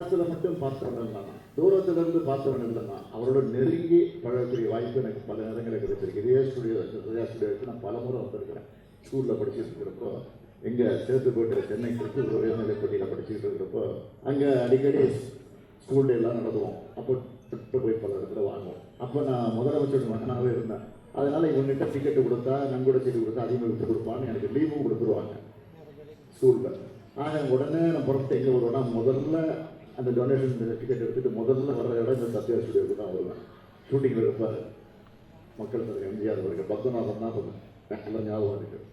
மட்டும் பார்த்தவன் இல்லைனா, தூரத்திலிருந்து பார்த்தவன் இல்லைனா அவரோட நெருங்கி பழகக்கூடிய வாய்ப்பு எனக்கு பல நேரங்களில் கிடைச்சிருக்கு. இதே ஸ்டுடியோவுக்கு நான் பல முறை வந்திருக்கிறேன். ஸ்கூலில் படிச்சுட்டு இருக்கிறப்போ எங்கே சேர்த்து போய்ட்டு சென்னை கிறிஸ்துவ உயர்நிலைப்பள்ளியில் படிச்சுக்கிட்டு இருக்கிறப்போ அங்கே அடிக்கடி ஸ்கூல் டே எல்லாம் நடத்துவோம். அப்போ போய் பல இடத்துல வாங்குவோம். அப்போ நான் முதலமைச்சர் மகனாகவே இருந்தேன். அதனால் இவங்ககிட்ட டிக்கெட்டு கொடுத்தா நங்கூட சீட்டு கொடுத்தா அதிகமாக விட்டு கொடுப்பான்னு எனக்கு லீவும் கொடுத்துருவாங்க ஸ்கூலில். ஆக உடனே நான் புறப்பட்டு எங்கே வருவேன்னா முதல்ல அந்த டொனேஷன் டிக்கெட் எடுத்துகிட்டு முதல்ல வர்ற இடம் இந்த சத்யா ஸ்டுடியோவுக்கு தான் வருவேன். ஷூட்டிங்கில் இருப்பார் மக்கள் தலைவர் எம்ஜிஆர் அவர்கள். பத்மநாபன் தான் நல்லா ஞாபகம் இருக்குது.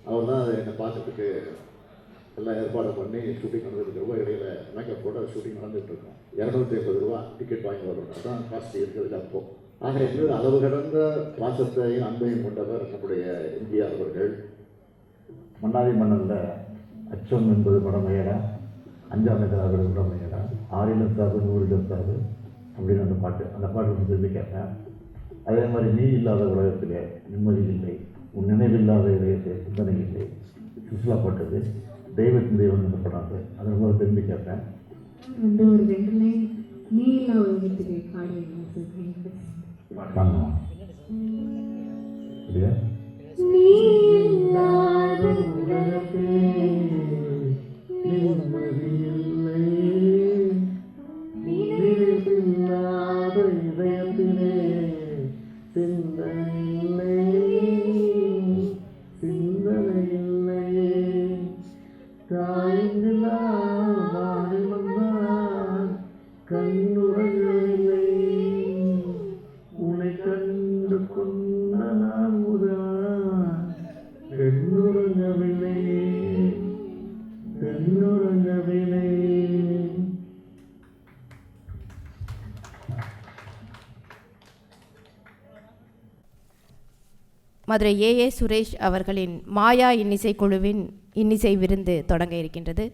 அவர் தான் என்னை பார்க்கறதுக்கு எல்லாம் ஏற்பாடு பண்ணி ஷூட்டிங் நடந்துருக்கிறப்போ இடையில மேக்கப் போட ஷூட்டிங் நடந்துகிட்ருக்கோம். 250 ரூபா டிக்கெட் வாங்கி வரணும். அதுதான் காஸ்ட் இருக்கிறது அப்போது. ஆக எங்களுக்கு அளவு கடந்த பாசத்தையும் அன்பையும் கொண்டவர் நம்முடைய எம்ஜிஆர் அவர்கள். மன்னாதி மன்னனில் அச்சம் என்பது படமையடா, அஞ்சாம் எதிராக படமையடா, 6 இலத்தாது 100 இலத்தாது அப்படின்னு அந்த பாட்டு வந்து திரும்பி கேட்டேன். அதே மாதிரி நீ இல்லாத உலகத்திலே நிம்மதி இல்லை, உன் நினைவில்லாத இதயத்தை சிந்தனை இல்லை, சுற்றுலா பாட்டது தெய்வத்தின் தெய்வம் அந்த படம். அதில் போது திரும்பி கேட்டேன். அந்த ஒரு 2 லைன் நீ இல்லாத உலகத்திலே பாடி வாங்கலாம் இல்லையா? நீ இல்லாத உலகத்திலே நிம்மதி இல்லை, நினைவில்லாத இதயத்திலே சிந்தனை இல்லை, சிந்தனை இல்லையே, தாய்களா வாடி வந்தார் கண்ணுறங்கவில்லை, உன்னை கண்டு கொண்ட நான் முதல் கண்ணுறங்கவில்லை, கண்ணுறங்கவில்லை. மதுரை ஏ சுரேஷ் அவர்களின் மாயா இன்னிசை குழுவின் இன்னிசை விருந்து தொடங்க இருக்கின்றது.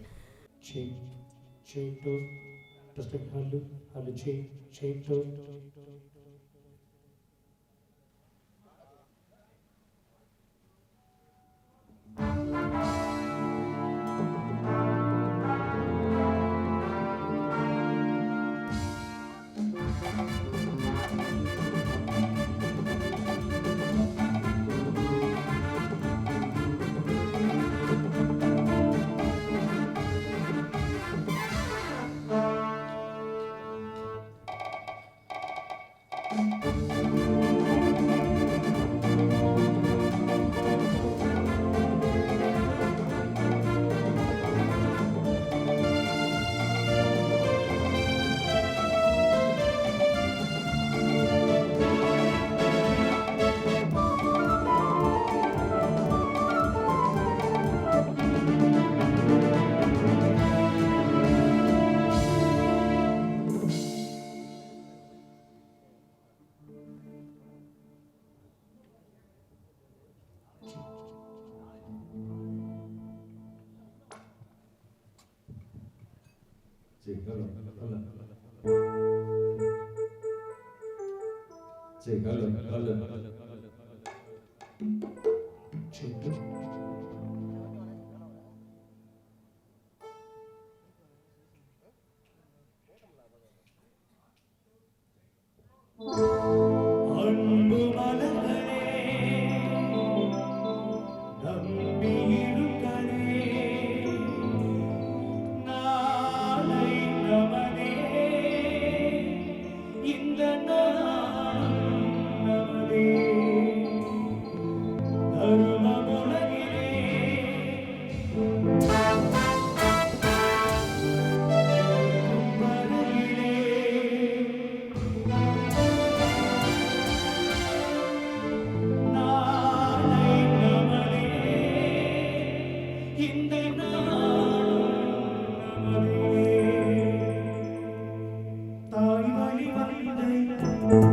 தாய் வழி வந்த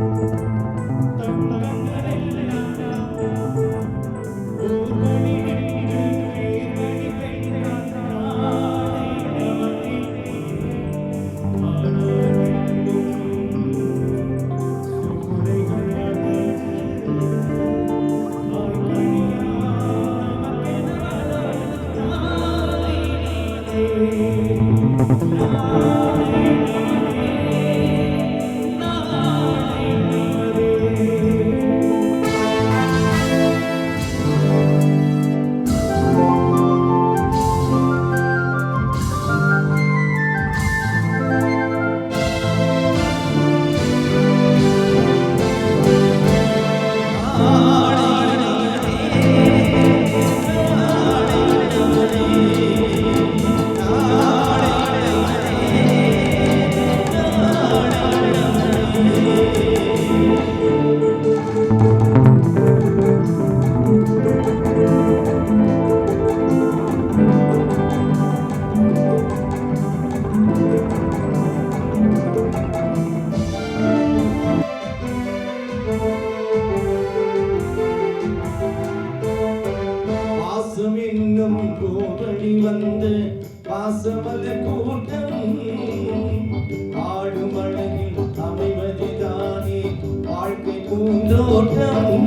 பூந்தோட்டம்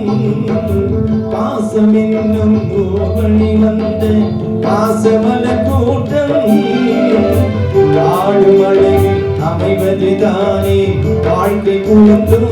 பாசம் என்னும் பூவழி வந்த பாசமலர் கூட்டம் ஆடும் அழகில் அமைவதுதானே வாழ்க்கை பூந்தோட்டம்.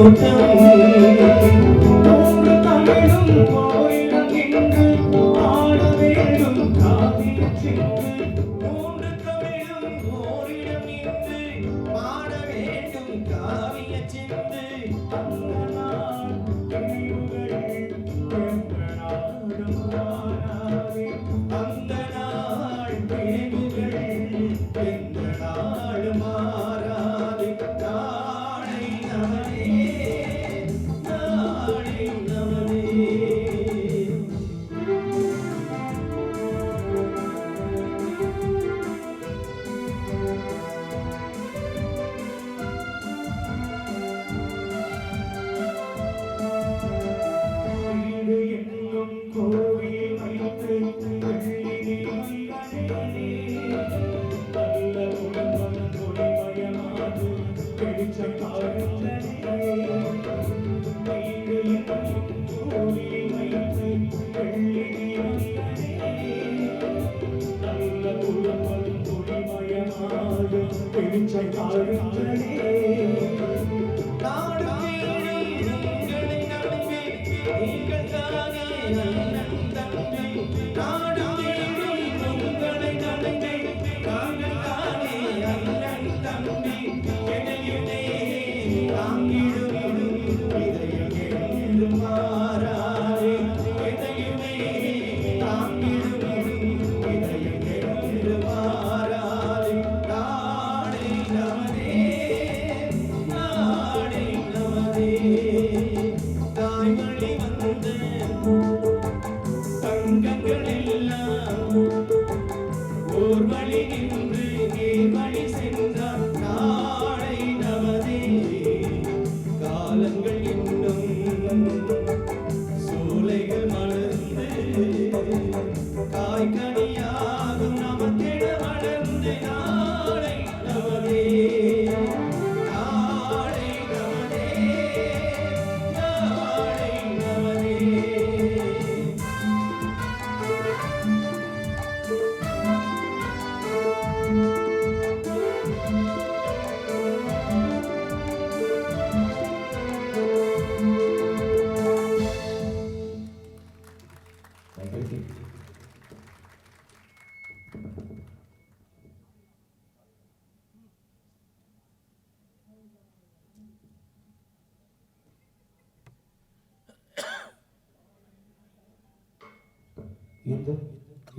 இந்த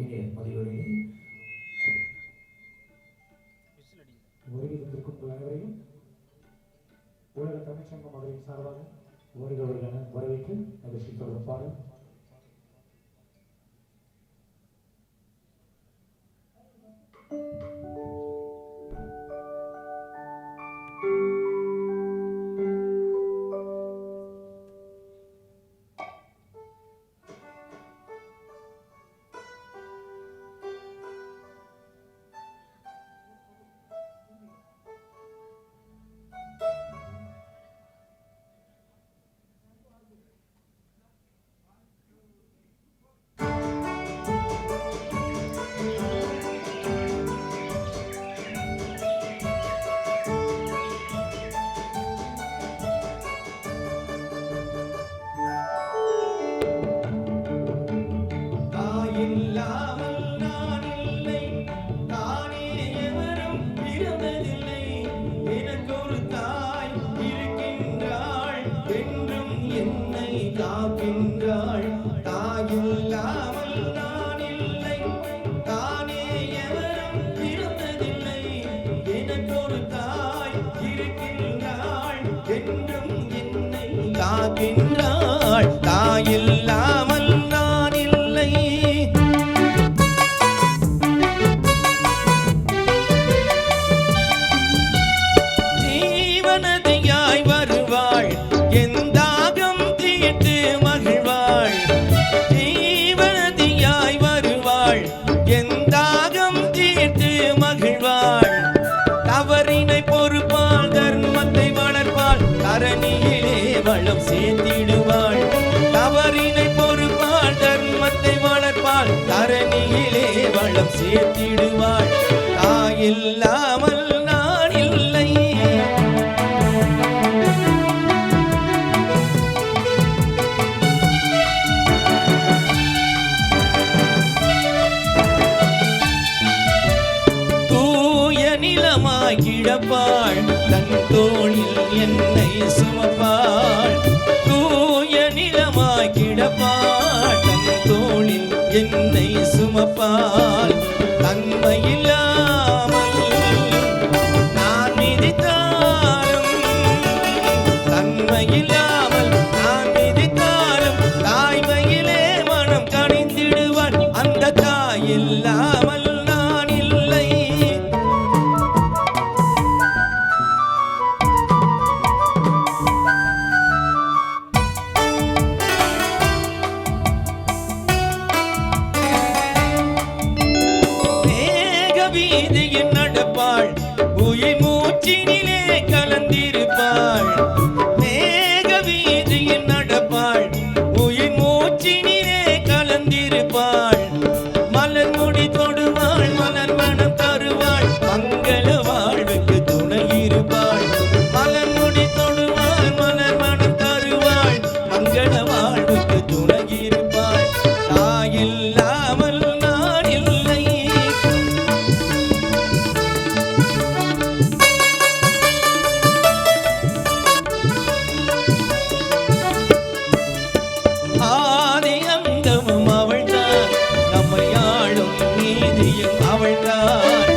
இனிய மதிவரையை வருகிறதற்கும் அனைவரையும் உலக தமிழ் சங்கம் மதுரையின் சார்பாக வருகிறவர்கள் என வரவேற்று நிகழ்ச்சி தொடரும் பாடல். காக்கின்றாள் தாயில்லாமல் நான் இல்லை. ஜீவனதியாய் வருவாள் எந்தாகம் தீட்டு மகிழ்வாள். ஜீவனதியாய் வருவாள் எந்தாகம் தீட்டு மகிழ்வாள். தவறினை பொறுப்பாள் தர்மத்தை வளர்ப்பாள் தரணியிலே வளம் சேர்த்திடுவாள். தவறினை பொறுப்பாள், தர்மத்தை வளர்ப்பாள், தரணியிலே வளம் சேர்த்திடுவாள். தாயில்லாமல் நான் இல்லை. தூய நிலமாய் கிடப்பாள், தன் தோளில் என்னை சுமப்பாள். தூய நிலமாய் கிடப்பாள், தன் தோளில் என்னை சுமப்பாள். தன்மையில்லாமல் நான் மிதித்தாலும், தன்மையில்லாமல் நான் மிதித்தாலும், தாய்மையிலே மனம் கனிந்திடுவாள். அந்த தாயில்லாமல் நான் இல்லை. வீதியில் நடப்பாள், உயிர் மூச்சினிலே கலந்திருப்பாள். மேக வீதியில் நடப்பாள், உயிர் மூச்சினிலே கலந்திருப்பாள். மலர் முடி தொடுவாள், மலர் மனம் தருவாள், மங்கள வாழ்வுக்கு துணை இருப்பாள். மலர் முடி தொடுவாள், மலர் மனம் தருவாள், மங்கள வாழ்வுக்கு துணை இருப்பாள். தாயில்லாமல் நான் இல்லை. ஆதி அந்தமும் அவள்தான், நம்மை ஆளும் நீதியும் அவள்தான்.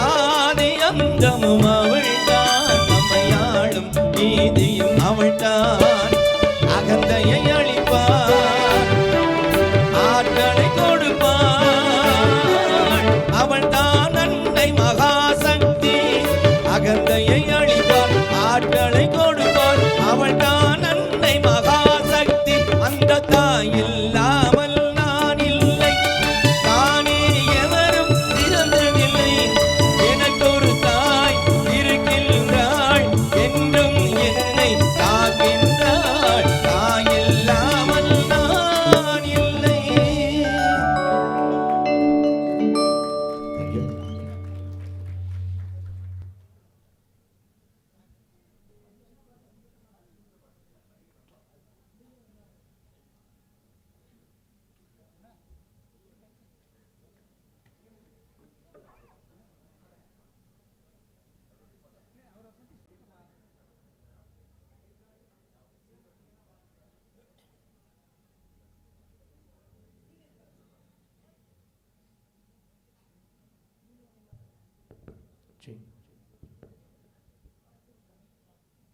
ஆதி அந்தமும் அவள்தான், நம்மை ஆளும் நீதியும் அவள்தான். அகந்தையை அழிப்பார், ஆற்றலை கொடுப்பார், அவள்தான் அன்னை மகாசக்தி. அகந்தையை அழிப்பார், ஆற்றலை கொடுப்பார், அவள்தான் அன்னை மகாசக்தி. அந்த தாயில்லாமல் நான் இல்லை. தானே எவரும் பிறந்ததில்லை, எனக்கொரு தாய் இருக்கின்றாள், என்றும் என்னை காக்கின்றாள். தாயில்லாமல் நான் இல்லை.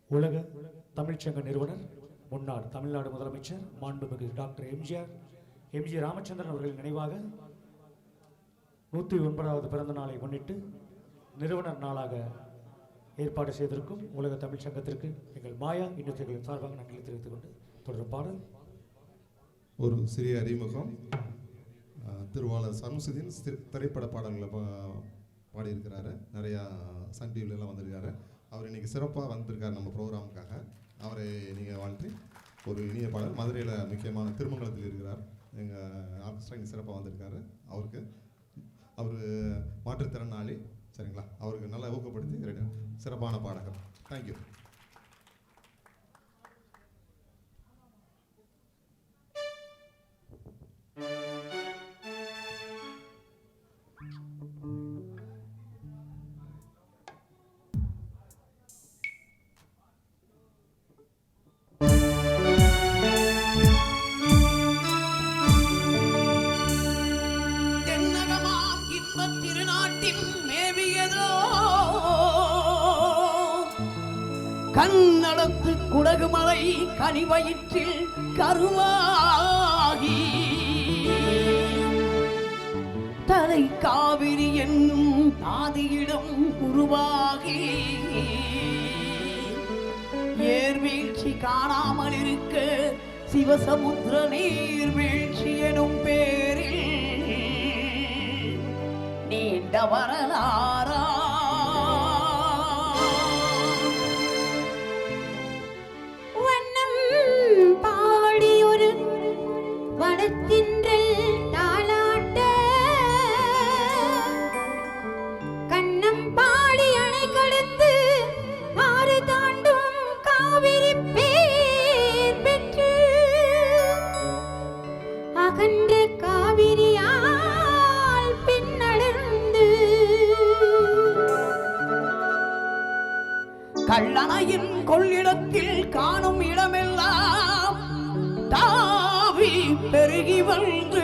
உலக தமிழ்ச்சங்க நிறுவனர், முன்னாள் தமிழ்நாடு முதலமைச்சர் மாண்புமிகு டாக்டர் எம்ஜி ராமச்சந்திரன் அவர்களின் நினைவாக 109வது பிறந்த நாளை முன்னிட்டு நிறுவனர் நாளாக ஏற்பாடு செய்திருக்கும் உலக தமிழ் சங்கத்திற்கு எங்கள் மாயா இன்னிசைகளின் சார்பாக நன்றி தெரிவித்துக் கொண்டு தொடரும் பாடல். ஒரு சிறிய அறிமுகம். திருவாளர் சம்சுதீன் திரைப்பட பாடல்களை பாடியிருக்கிறாரு. நிறையா சன் டிவிலெலாம் வந்திருக்காரு. அவர் இன்றைக்கி சிறப்பாக வந்திருக்கார் நம்ம ப்ரோக்ராமுக்காக. அவரை நீங்கள் வாழ்த்து ஒரு இனிய பாடல். மதுரையில் முக்கியமான திருமங்கலத்தில் இருக்கிறார். எங்கள் ஆர்கெஸ்ட்ரா இங்கே சிறப்பாக வந்திருக்காரு. அவருக்கு அவர் மாற்றுத்திறனாளி, சரிங்களா? அவருக்கு நல்லா ஊக்கப்படுத்தி சிறப்பான பாடகர். தேங்க்யூ. கண்ணடத்து குடகுமலை கனிவயிற்றில் கருவாகி தலை காவிரி என்னும் தாதியிடம் உருவாகி ஏர்வீழ்ச்சி காணாமல் இருக்க சிவசமுத்திர நீர்வீழ்ச்சி எனும் பேரில் நீண்ட வரலாறா வண்ணம் மாடத்தின்றல் தாளாட்ட கண்ணம் பாடி அணை கடந்து ஆறு தாண்டும் காவிரி பேர் பெற்று அகன்ற காவிரியால் பின்னடர்ந்து கள்ளணையின் கொள்ளிடத்தில் காணும் இடமெல்லாம் தாவி பெருகி வந்து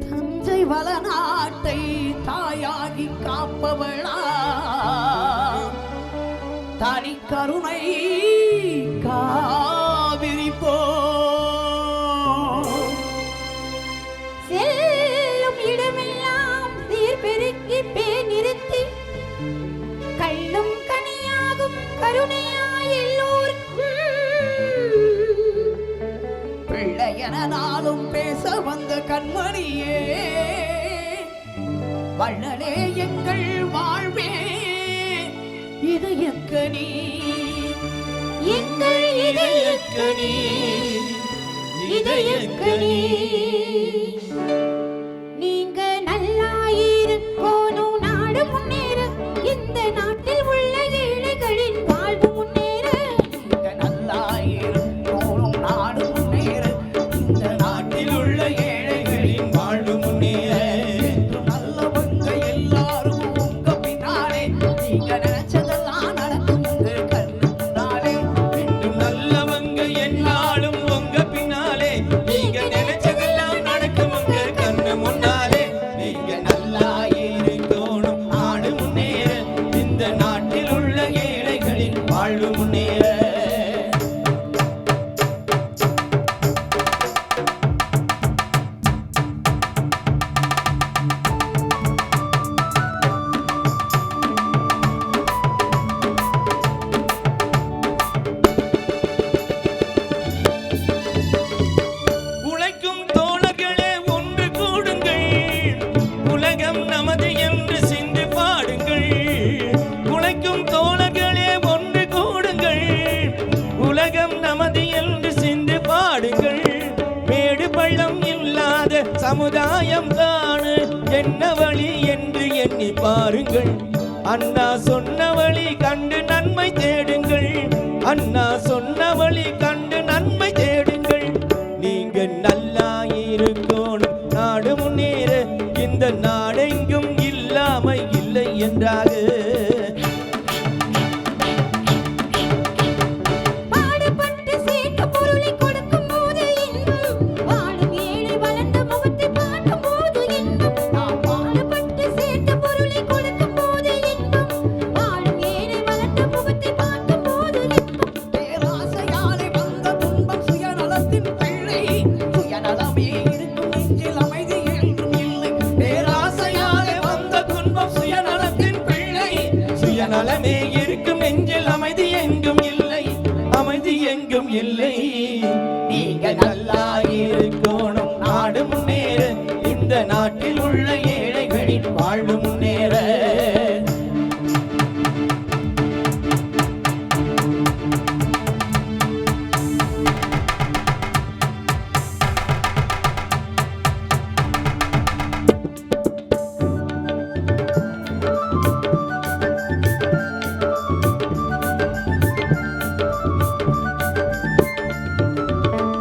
தஞ்சை வளநாட்டை தாயாகி காப்பவளா தனி கருணை காவிரி போ செல்லும் இடமெல்லாம் சீர்பெருக்கி பேர் நிறுத்தி கள்ளும் கனியாகும் கருணையாய் எல்லோர்க்கும் பிள்ளையன நாளும் பேச வந்த கண்மணியே வள்ளலே எங்கள் வாழ்வே இதயக்கனி எங்கள் இதயக்கனி இதயக்கனி நீங்க நல்லாயிருக்கோனும் நாடு முன்னேற இந்த நாட்டில் உள்ள ஏழைகளின் வாழ்வு முன்னேற நல்லாயிரும் நாடு முன்னேற இந்த நாட்டில் உள்ள ஏழைகளின் வாழ்வு முன்னேற நல்லவங்க எல்லாரும் உங்க பின்னாலே நீங்க நினைச்சதெல்லாம் நடக்கும் உங்க கண்ணு முன்னாலே என்றும் நல்லவங்க என்னாலும் உங்க பின்னாலே நீங்க நினைச்சதெல்லாம் நடக்கும் உங்க கண்ணு முன்னாலே நீங்க நல்லா இருக்கணும் நாடு முன்னேற இந்த நாட்டில் உள்ள ஏழைகளின் வாழ்வு முன்னேற உழைக்கும் தோழர்களே ஒன்று கூடுங்கள் உலகம் நமது என்று சிந்து பாடுங்கள் உழைக்கும் தோழர்களே ஒன்று கூடுங்கள் உலகம் நமது என்று சிந்து பாடுங்கள் மேடு பள்ளம் இல்லாத சமுதாயம் காணு என்ன வழி என்று எண்ணி பாருங்கள் அண்ணா சொன்ன வழி கண்டு நன்மை தேடுங்கள் அண்ணா சொன்ன வழி கண்டு நன்மை தேடுங்கள் நீங்க நல்லா இருக்கணும் நாடு முன்னேற இந்த நாடெங்கும் இல்லாம இல்லை என்றாக பாடுபட்டு சேர்த்த பொருளை கொடுக்கும் போது இன்பம் வாழும் ஏழை வளர்ந்த முகத்தை பார்க்கும் போது இன்பம் நாம் பாடுபட்டு சேர்த்த பொருளை கொடுக்கும் போது இன்பம் வாழும் ஏழை வளர்ந்த முகத்தை பார்க்கும் போது இன்பம் பேராசையாலே வந்த துன்பம் சுயநலத்தின் பிள்ளை சுயநலமே இருக்கும் நெஞ்சில் அமைதி என்றும் இல்லை பேராசையாலே வந்த துன்பம் சுயநலத்தின் பிள்ளை சுயநலமே இருக்கும் நெஞ்சில் அமைதி எங்கும் இல்லை அமைதி எங்கும் இல்லை நீங்க நல்லா இருக்கணும் நாடு முன்னேற இந்த நாட்டில் உள்ள ஏழைகளின் வாழ்வு முன்னேற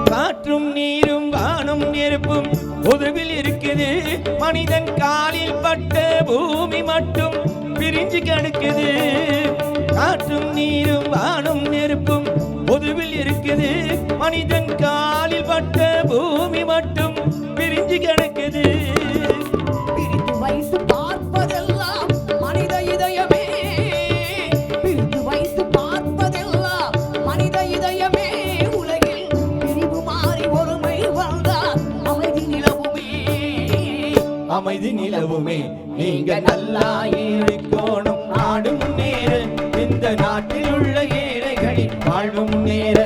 காற்றும் நீரும் வானும் நெருப்பும் பொதுவில் இருக்குது மனிதன் காலில் பட்ட பூமி மட்டும் பிரிஞ்சு கிடக்குது காற்றும் நீரும் வானும் நெருப்பும் பொதுவில் இருக்குது மனிதன் காலில் பட்ட பூமி மட்டும் பிரிஞ்சு கிடக்குது பிரித்து வைத்து பார்ப்பதெல்லாம் மனித இதயமே பிரித்து வைத்து பார்ப்பதெல்லாம் மனித இதயமே உலகில் பிரிவு மாறி ஒருமை வாழ்ந்தால் அமைதி நிலவுமே அமைதி நிலவுமே நீங்க நல்லா இருக்கணும் நாடு முன்னேற இந்த நாட்டில் உள்ள ஏழைகளின் வாழ்வு முன்னேற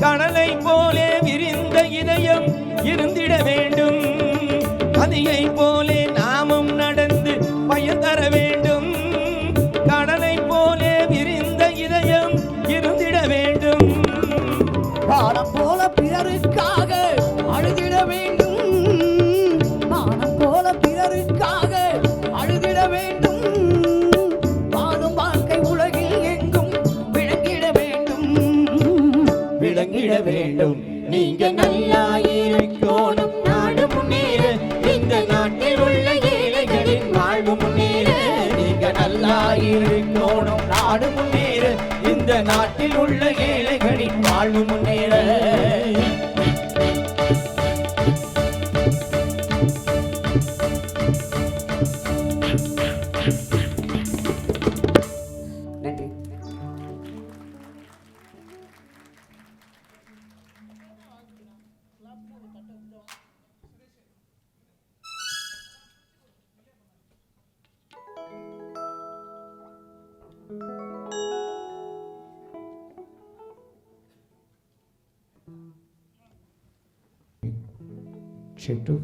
கடலை போலே விரிந்த இதயம் இருந்திட வேண்டும். நதியை போலே நாமும் நடந்து பயன் தர வேண்டும். கடலை போலே விரிந்த இதயம் இருந்திட வேண்டும். வானம் போல பிறருக்காக அழுதிட வேண்டும். வானம் போல பிறருக்காக அழுதிட வேண்டும். வாழும் வாழ்க்கை உலகில் எங்கும் விளங்கிட வேண்டும். விளங்கிட வேண்டும். நீங்க நல்லா இருக்கணும், நாடு முன்னேற, இந்த நாட்டில் உள்ள ஏழைகளின் வாழ்வு முன்னேற. நீங்க நல்லா இருக்கணும், நாடு முன்னேற, இந்த நாட்டில் உள்ள ஏழைகளின் வாழ்வு முன்னேற. நன்றி. చెట్టు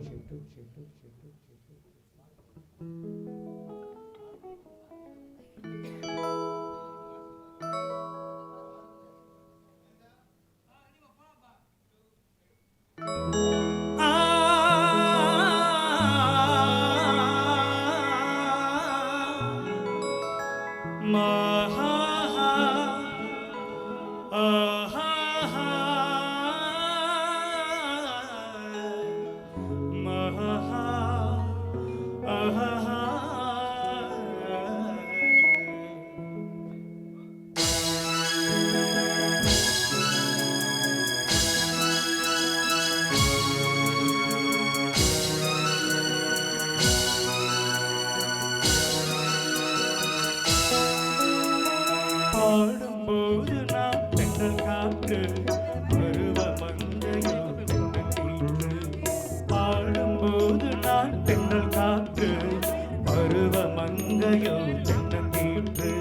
பாடும்போது நாம் தென்றல் காற்று பருவ மங்கையோ தென்னங்கீற்று. பாடும்போது நான் தென்றல் காற்று பருவ மங்கையோ தென்னங்கீற்று.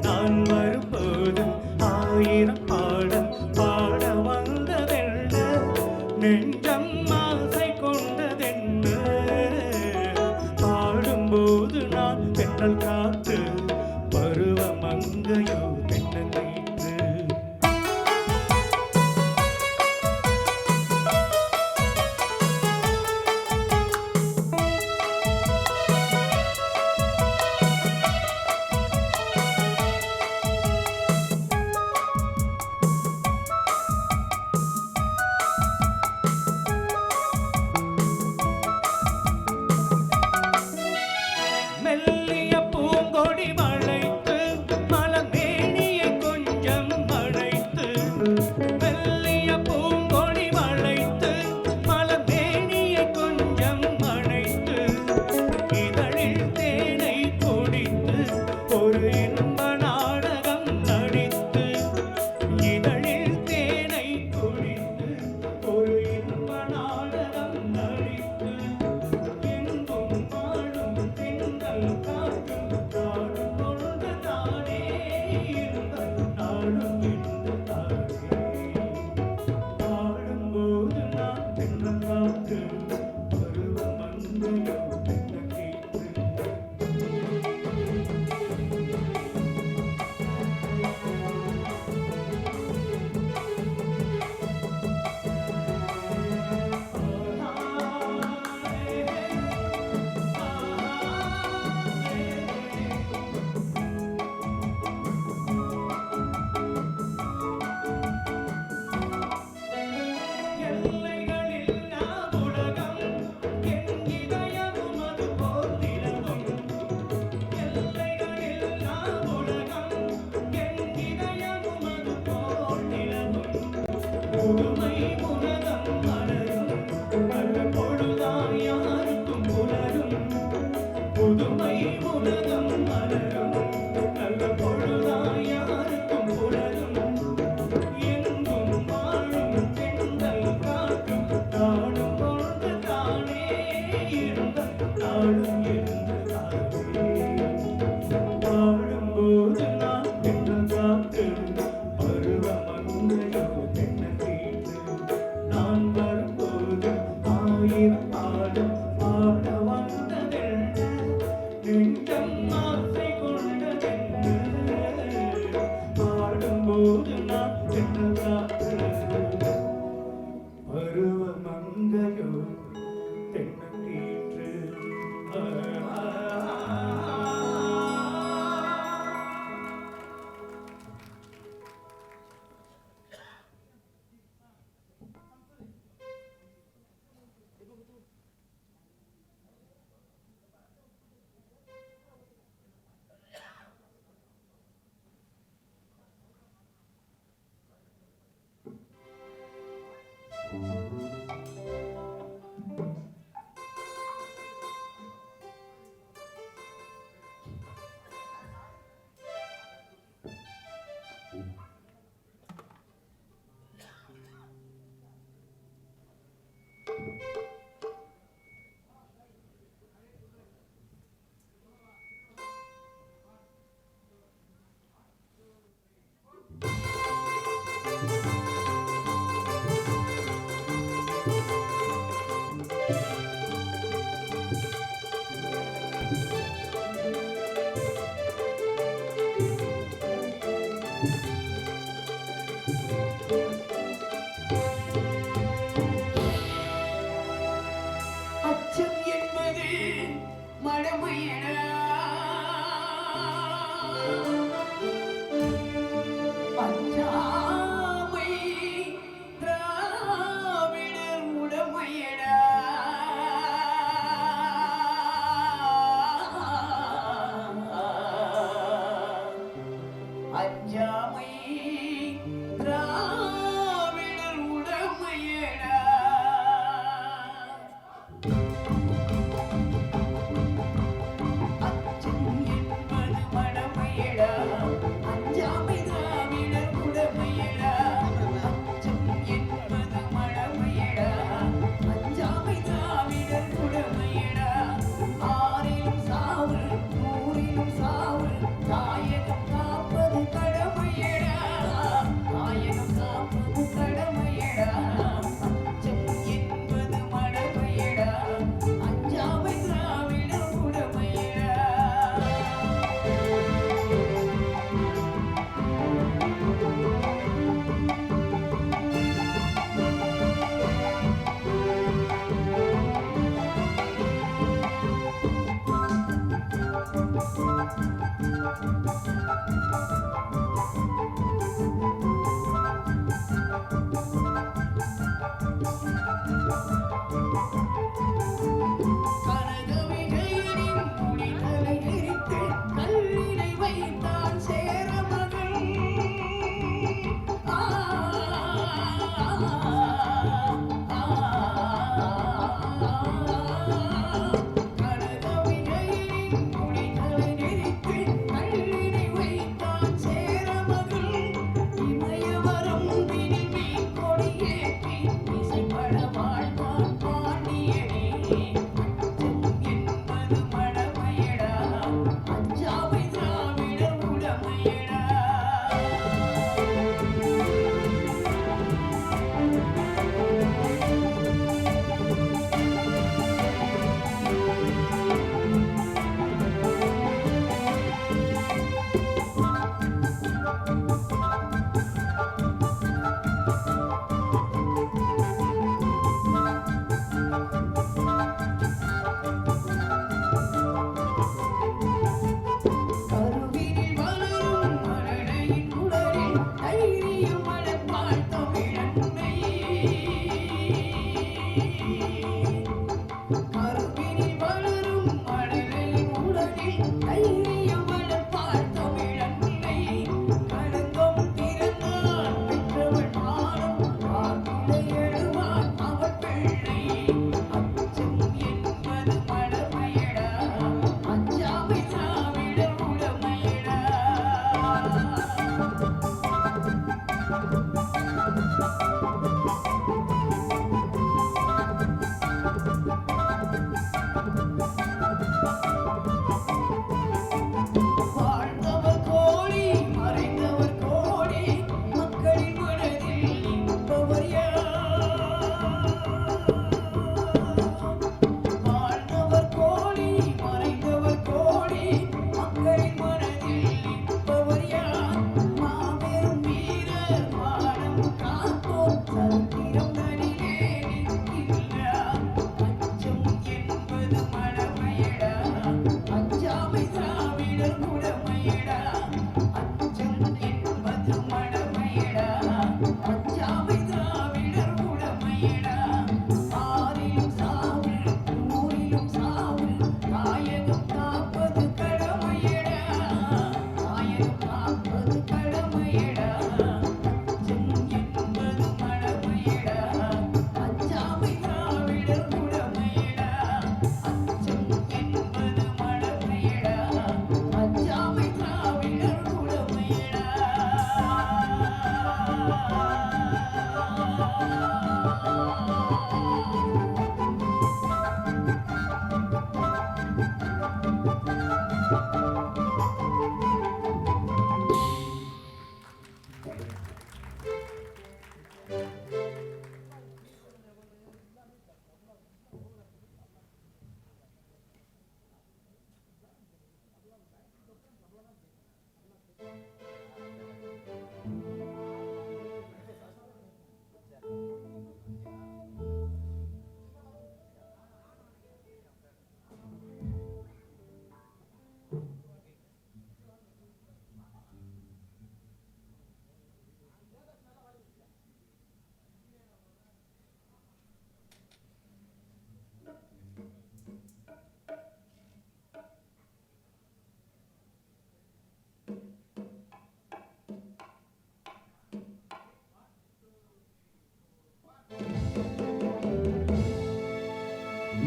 நான் வரும்போது ஆயிரம் பாடம் பாட வந்ததென்ன, நெஞ்சம் ஆசை கொண்டதென்ன. பாடும்போது நான் தென்றல் காற்று பருவ மங்கையோ தென்னங்கீற்று. மெல்லிய பூங்கொடி வளைத்து மலமேனியை கொஞ்சம் அழைத்து. மெல்லிய பூங்கொடி வளைத்து மலமேனியை கொஞ்சம் அழைத்து. இதழில் தேனை குடித்து ஒரு இன்ப நாடகம் நடித்து. இதழில் தேனை குடித்து ஒரு இன்ப நாடகம் நடித்து. எங்கும் வாழும் தென்றல் காற்றும் நாடு கொண்டு தானே இருந்த நாடும் இன்று தானே. பாடும்போது நான் தென்றல் காற்று பருவ மங்கையோ தென்னங்கீற்று. எல்லைகளில்லா உலகம் என் இதயமும் அது போல் நிலவும். எல்லைகளில்லா உலகம் என் இதயமும் அது போல் நிலவும். புதுமை உலகம் மலரும், நல்ல பொழுதாய் யாருக்கும் புலரும். புதுமை உலகம் மலரும், நல்ல பொழுதாய் யாருக்கும் புலரும். எங்கும் வாழும் தென்றல் காற்றும் நாடும் கொண்டு தானே இருந்த நாடும் இருந்து தானே. பாடும்போது நான் தென்றல் காற்று பருவ மங்கையோ தென்னங்கீற்று. அச்சம் என்பது மடமையடா, அஞ்சாமை திராவிடர் உடமையடா. அஞ்சாமை திராவிடர் உடமையடா. அச்சம் என்பது மடமையடா, அஞ்சாமை திராவிடர் உடமையடா. அச்சம் என்பது மடமையடா, அஞ்சாமை திராவிடர் உடமையடா. ஆறிலும் சாவு, ஊரிலும் சாவு, தாயகம் காப்பது கடமையடா. தாயகம் காப்பது கடமையடா. அச்சம் என்பது மடமையடா, அஞ்சாமை திராவிடர் உடமையடா. கனகவிஜயனின் முடிதலை எரித்து கல்லினை வைத்தான் சேரமகன். கனகவிஜயனின் முடிதலை எரித்து கல்லினை வைத்தான் சேரமகன். இமயவரம் விரிவி கொடியேற்றி இசைப்பட வாழ்ந்தான் பாண்டியனே. அச்சம் என்பது மடமையடா, அஞ்சாமை திராவிடர் உடமையடா.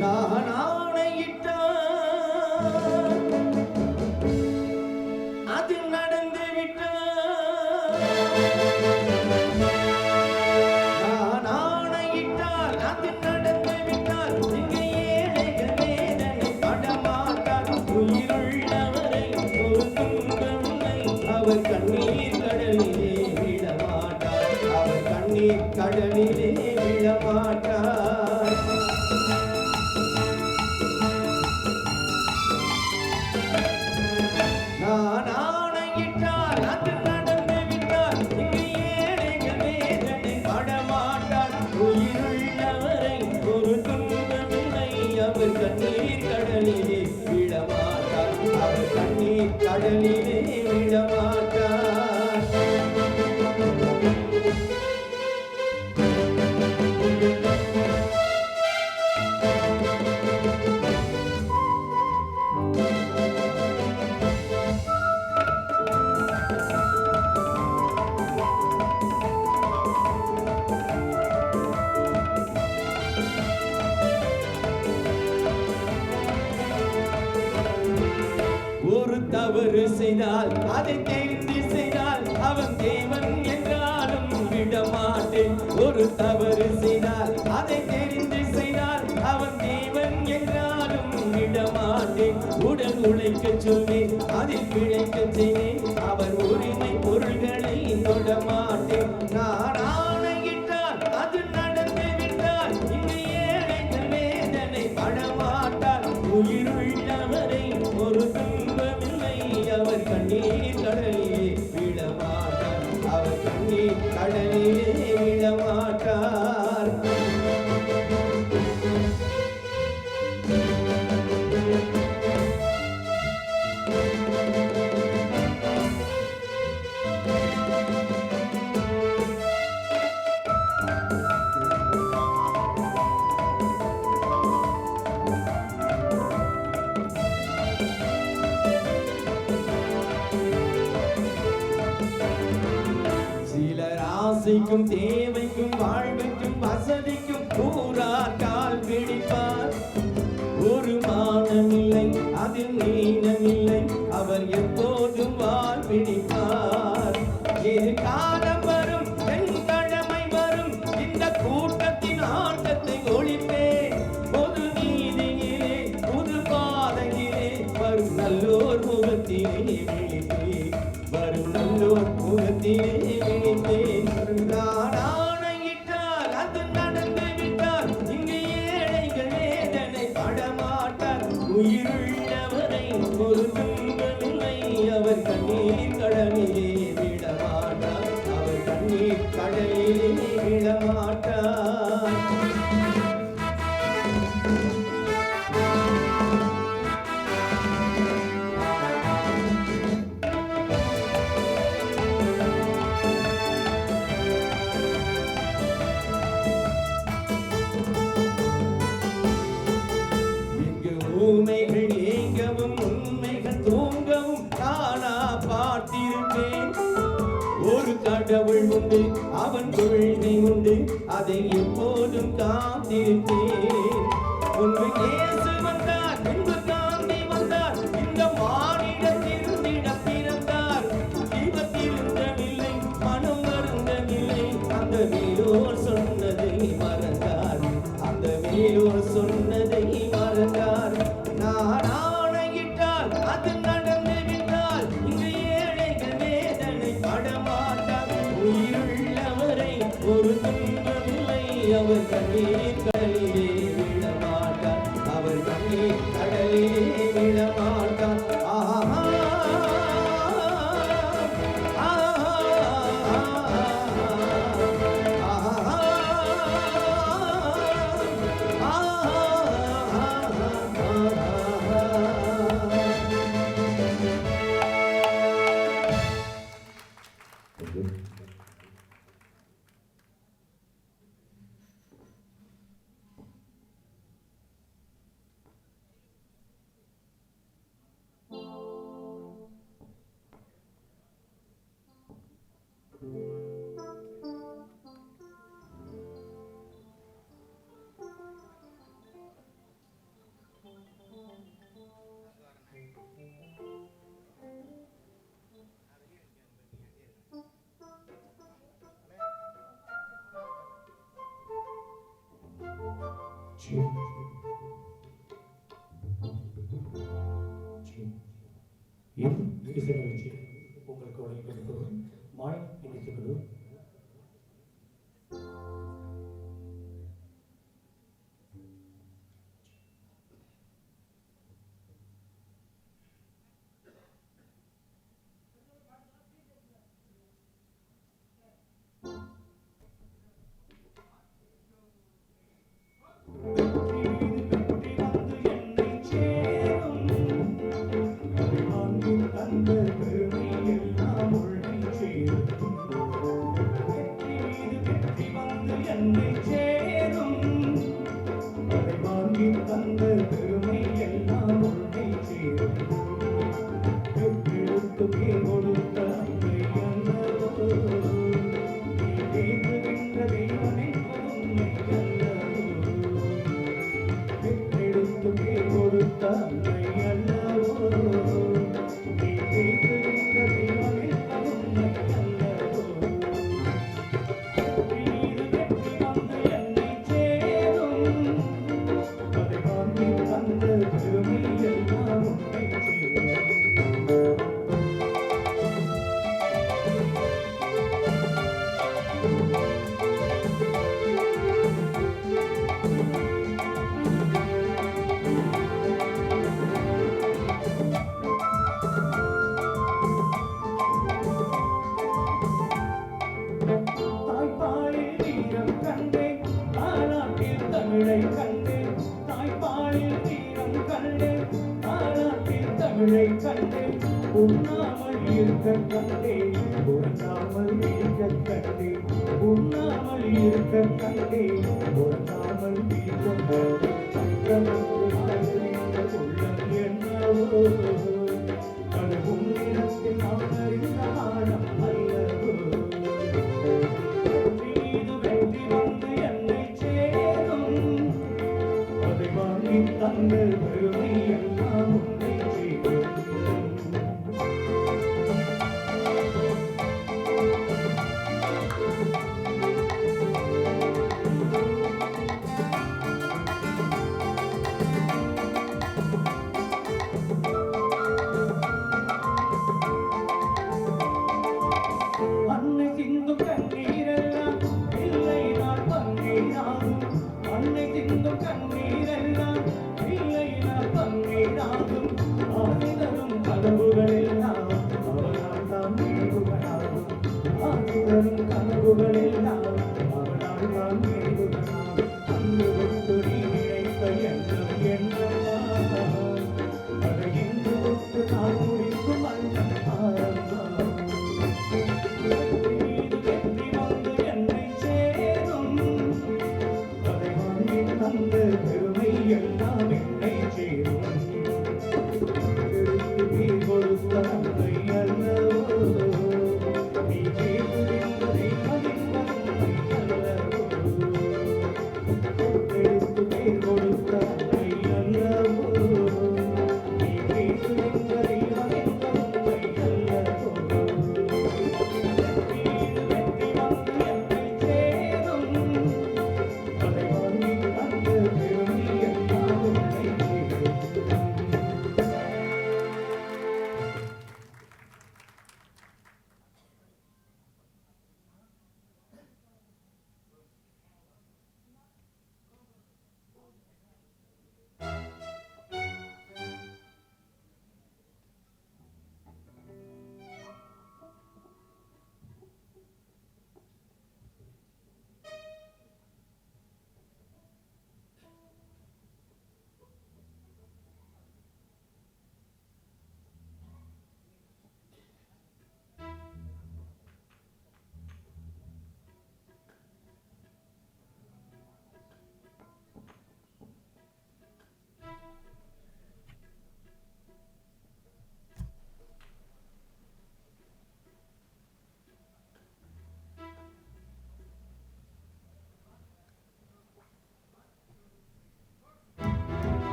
நான் ஆணையிட்டால் அது நடந்து விட்டால், நான் ஆணையிட்டால் அது நடந்து விட்டால், இங்கு ஏழைகள் வேதனை படமாட்டார். உயிருள்ளவரை ஒரு துன்பமில்லை, அவர் கண்ணீர் கடலிலே விடமாட்டார், அவர் கண்ணீர் கடலிலே விடமாட்டார். நான் ஆணையிட்டால் அது நடந்து விட்டால், இங்கு ஏழைகள் வேதனை படமாட்டார். உயிருள்ளவரை ஒரு துன்பமில்லை, அவர் கண்ணீர் கடலிலே விடமாட்டார், அவர் கண்ணீர் கடலிலே விடமாட்டார். ஒரு தவறு செய்தால் அதை தெரிந்து செய்தால் அவன் தேவன் என்றாலும் விடமாட்டேன். ஒரு தவறு செய்தால் அதை தெரிந்து செய்தால் அவன் தேவன் என்றாலும் விடமாட்டேன். உடல் உழைக்கச் சொல்வேன், அதில் பிழைக்கச் செய்வேன், அவர் உரிமை பொருள்களை தொடமாட்டேன். நான் ஆணையிட்டால் அது நடந்து விட்டால், இங்கு ஏழைகள் வேதனை படமாட்டார். உயிருள்ளவரை ஒரு துன்பமில்லை, அவர் கண்ணீர் கடலிலே விடமாட்டார், அவர் கண்ணீர் கடலிலே விடமாட்டார். சிலர் ஆசைக்கும் தேவைக்கும் வாழ்வுக்கும் வசதிக்கும் கூறார் கால் பிடிப்பார். ஒரு மானமில்லை அதில் நீனமில்லை, அவர் எப்போதும் வால் பிடிப்பார். இது காலம் வரும், என் கடமை வரும், இந்த கூட்டத்தின் ஆட்டத்தை ஒழிப்பேன். பொது நீதியிலே புது பாதையிலே வரும் நல்லோர் முகத்திலே விழிப்பேன், வரும் நல்லோர் முகத்திலே விழிப்பேன். நான் ஆணையிட்டால் அது நடந்து விட்டால், இங்கு ஏழைகள் வேதனை படமாட்டார். உயிருள்ளவரை ஒரு துன்பமில்லை, அவர் கண்ணீர் கடலிலே விடமாட்டார், அவர் கண்ணீர் கடலிலே விடமாட்டார். இங்கு ஊமைகள் ஏங்கவும் உண்மைகள் தூங்கவும் நானா பார்த்திருப்பேன். ஒரு கடவுள் உண்டு, அவன் கொள்கை உண்டு, அதை எப்போதும் காத்திருப்பேன். முன்பு இயேசு வந்தார், பின்பு காந்தி வந்தார், இந்த மானிடர் திருந்திட பிறந்தார். இவர் திருந்தவில்லை, மனம் வருந்தவில்லை, அந்த மேலோர் சொன்னதை மறந்தார், அந்த மேலோர் சொன்னதை மறந்தார். நான் ஆணையிட்டால் அது நடந்து விட்டால், இங்கு ஏழைகள் வேதனை படமாட்டார். உயிருள்ளவரை ஒரு துன்பமில்லை, அவர் கண்ணீர் கடலிலே விடமாட்டார், அவர் கண்ணீர் கடலிலே விடமாட்டார். ஆஹா இசை நிகழ்ச்சி உங்களுக்கு வழங்கியிருப்பது மாயா இசைக்குழு. உண்ணாமல் இருக்க கண்டே உறங்காமல் இருக்க கண்டே உண்ணாமல் இருக்க கண்டே உறங்காமல் இருக்க கண்டே உள்ளம் என்னவோ அது உன்னிடத்தில் நான் அறிந்த ஆழம் அல்லவோ வெற்றி வந்து என்னை சேரும் அதை வாங்கி தந்த பெருமை எல்லாம் உன்னை சேரும். அன்னை சிந்தும் கண்ணீரெல்லாம் இல்லை நான் பங்கேறாகும் அன்னை சிந்தும் கண்ணீரெல்லாம் இல்லை நான் பங்கேறாகும்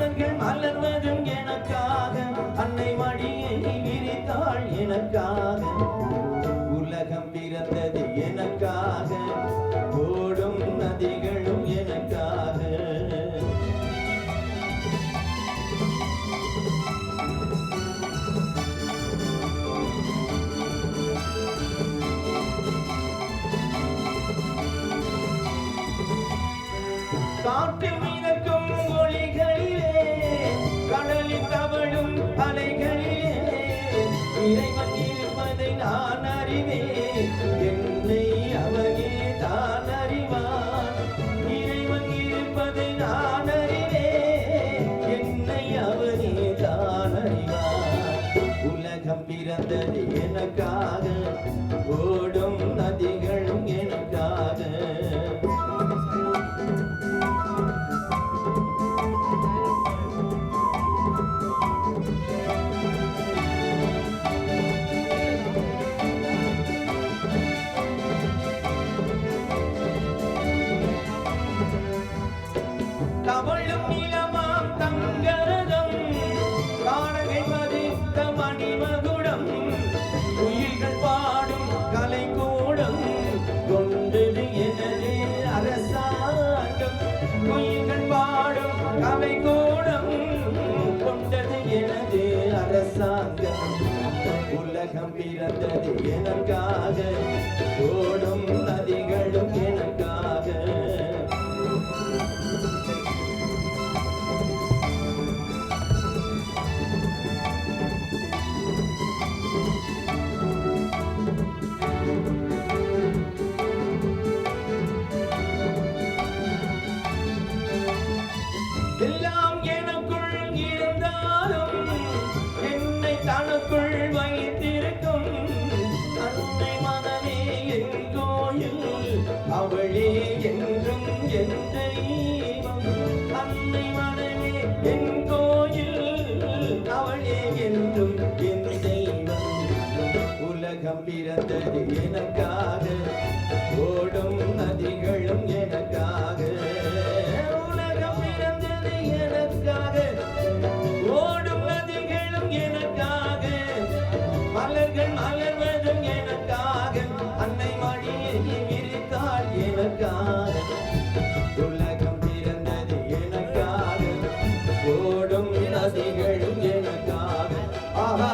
மலர்கள் மலர்வதும் எனக்காக, அன்னை மடியை விரித்தாள் எனக்காக. உலகம் பிறந்தது எனக்காக, ஓடும் நதிகளும் எனக்காக. காற்றில் மிதக்கும் ஒளிகளிலே, கடலில் தவழும் அலைகளிலே, இறைவன் இருப்பதை நான் அறிவேன், என்னை அவனே தான் அறிவான். இறைவன் இருப்பதை நான் அறிவேன், என்னை அவனே தான் அறிவான். உலகம் பிறந்தது எனக்காக, ஓடும் நதிகளும் எனக்காக. தவழும் நிலமாம் தங்கரதம், காணகை பதித்த மணிமகுடம், உயிர்கள் பாடும் கலைக்கூடம், கொண்டது எனது அரசாங்கம். உயிர்கள் பாடும் கலைக்கூடம், கொண்டது எனது அரசாங்கம். உலகம் பிறந்தது எனக்காக, ஓடும் நதிகளும் எனக்காக. எல்லாம் எனக்குள் இருந்தாலும் என்னை தனக்குள் வைத்திருக்கும் அன்னை மனமே என் கோயில், அவளே என்றும் என் தெய்வம். அன்னை மனமே என் கோயில், அவளே என்றும் என் தெய்வம். உலகம் பிறந்தது எனக்காக, ஓடும் நதிகளும் எனக்காக. உலகம் பிறந்தது எனக்காக, ஓடும் நதிகளும் எனக்காக. மலர்கள் மலர்வதும் எனக்காக, அன்னை மடியை விரித்தாள் எனக்காக. உலகம் பிறந்தது எனக்காக, ஓடும் நதிகளும் எனக்காக. ஆஹா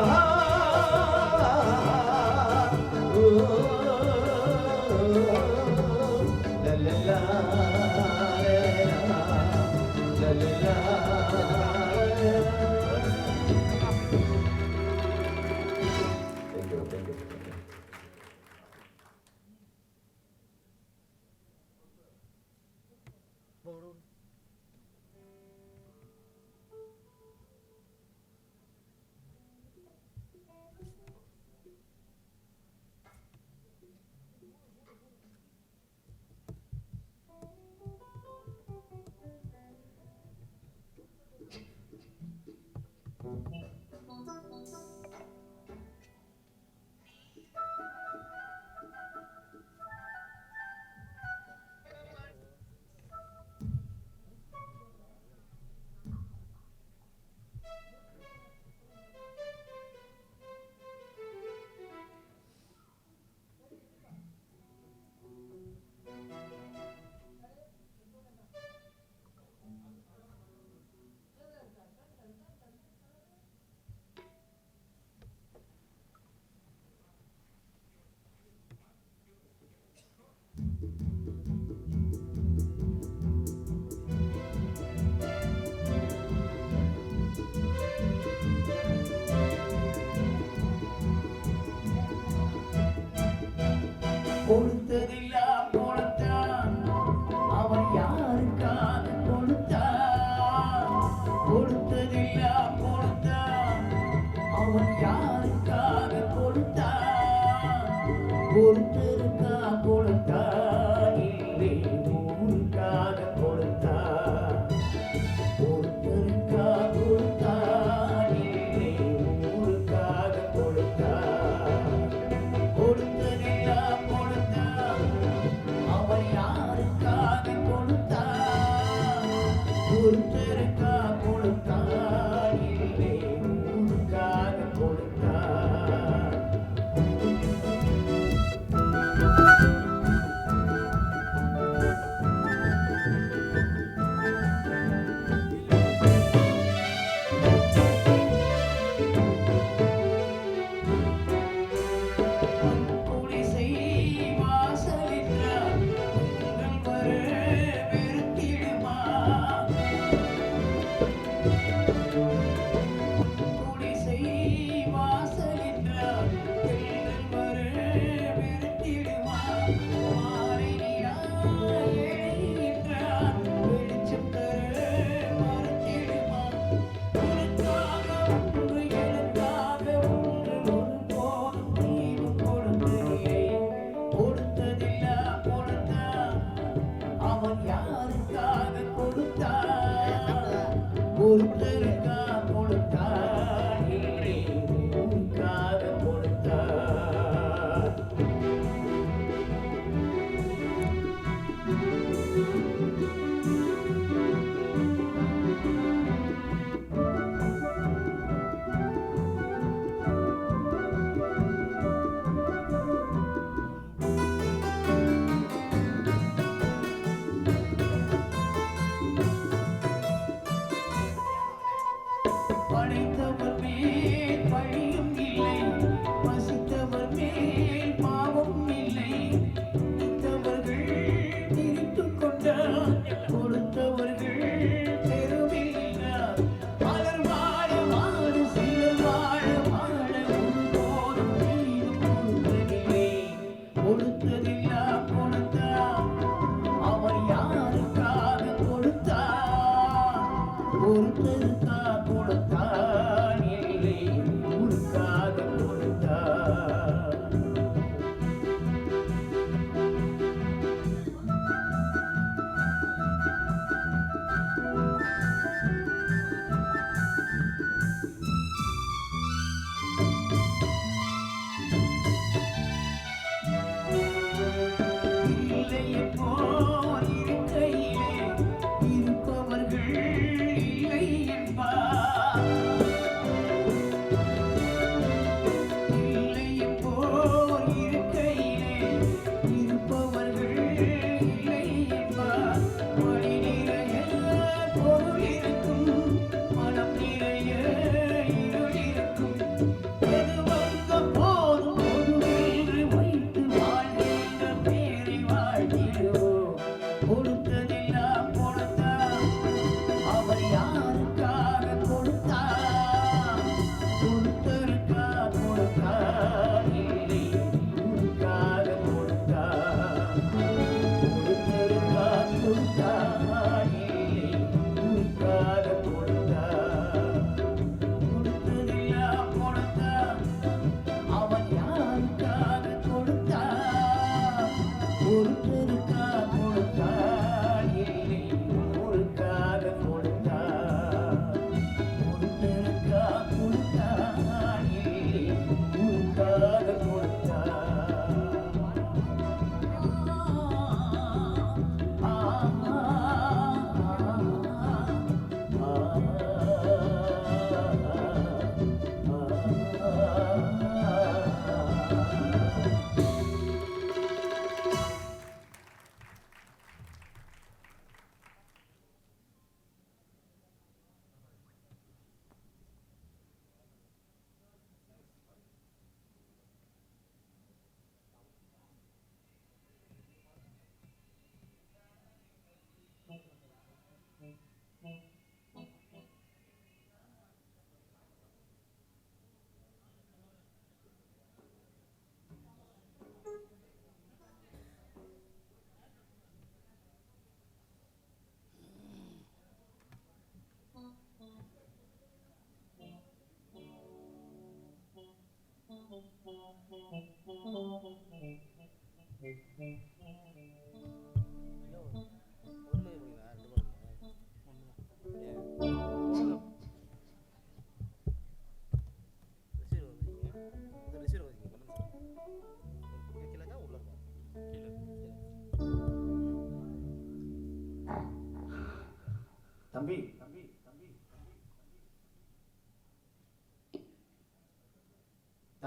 கொடுத்ததெல்லாம் கொடுத்தான், அவன் யாருக்காக கொடுத்தான்? கொடுத்ததெல்லாம் கொடுத்தான், அவன் யாருக்காக கொடுத்தான்? ஒருத்தருக்கா கொடுத்தான், இல்லை ஊருக்காக கொடுத்தான். ஒருத்தருக்கா கொடுத்தான், இல்லை ஊருக்காக கொடுத்தான். கொடுத்ததெல்லாம் கொடுத்தான், அவன் யாருக்காக கொடுத்தான்? ஒருத்தருக்கா கொடுத்தான் இல்லை ஊருக்காக கொடுத்தான். குடிசை வாசலிட்டார் உங்கள் வர வெறுத்திடுமா. குடிசை வாசலிட்டார் உங்கள் வர வெறுத்திடுமா. மாலை நிலா எழுகின்றார் வெளிச்சம் தர மறுத்திடுமா. உனக்காக ஒன்று எனக்காக ஒன்று ஒருபோதும் நீயும் கொடுத்ததில்லை. கொடுத்ததெல்லாம் கொடுத்தான் அவன் யாருக்காக கொடுத்தான். ஒருத்தருக்காக கொடுத்தான் இல்லை ஊருக்காக கொடுத்தான். படைத்தவர் மேல் பழியும் இல்லை பசித்தவர் மேல் பாவம் இல்லை. கொடுத்தவர்கள் திரித்துக் கொண்டார் கொடுத்தவர்கள் பெருமில்லையார். பலர் வாழ வாழ சிலர் வாழ வாழ ஒருபோதும் நீயும் கொடுத்ததில்லை. கொடுத்ததெல்லாம் கொடுத்தான் அவர் யாருக்காக கொடுத்தான். ஒருத்தருக்காக கொடுத்தான் இல்லை ஊருக்காக கொடுத்தான். இல்லையே போல் இருக்கையிலே இருப்பவர்கள் இல்லை என்பார். இல்லையே போல் இருக்கையிலே இருப்பவர்கள் இல்லை என்பார். மணி நிறைய பொருள் இருக்கும் மனம் நிறைய இருள் இருக்கும். எது வந்த போதும் பொதுவென்று வைத்து வாழ்கின்ற பேரை வாழ்கிறோம். கொடுத்ததெல்லாம் கொடுத்தான் அவர் யாருக்காக கொடுத்தான். ஒருத்தருக்காக கொடுத்தான் இல்லை ஊருக்காக கொடுத்தான். ஒருத்தருக்காக கொடுத்தான் இல்லை ஊருக்காக கொடுத்தான். கொடுத்ததெல்லாம் கொடுத்தான் அவன் யாருக்காக கொடுத்தான். ஒருத்தருக்காக கொடுத்தான் இல்லை ஊருக்காக கொடுத்தான். ஒருத்தருக்காக கொடுத்தான் இல்லை ஊருக்காக கொடுத்தான். தம்பி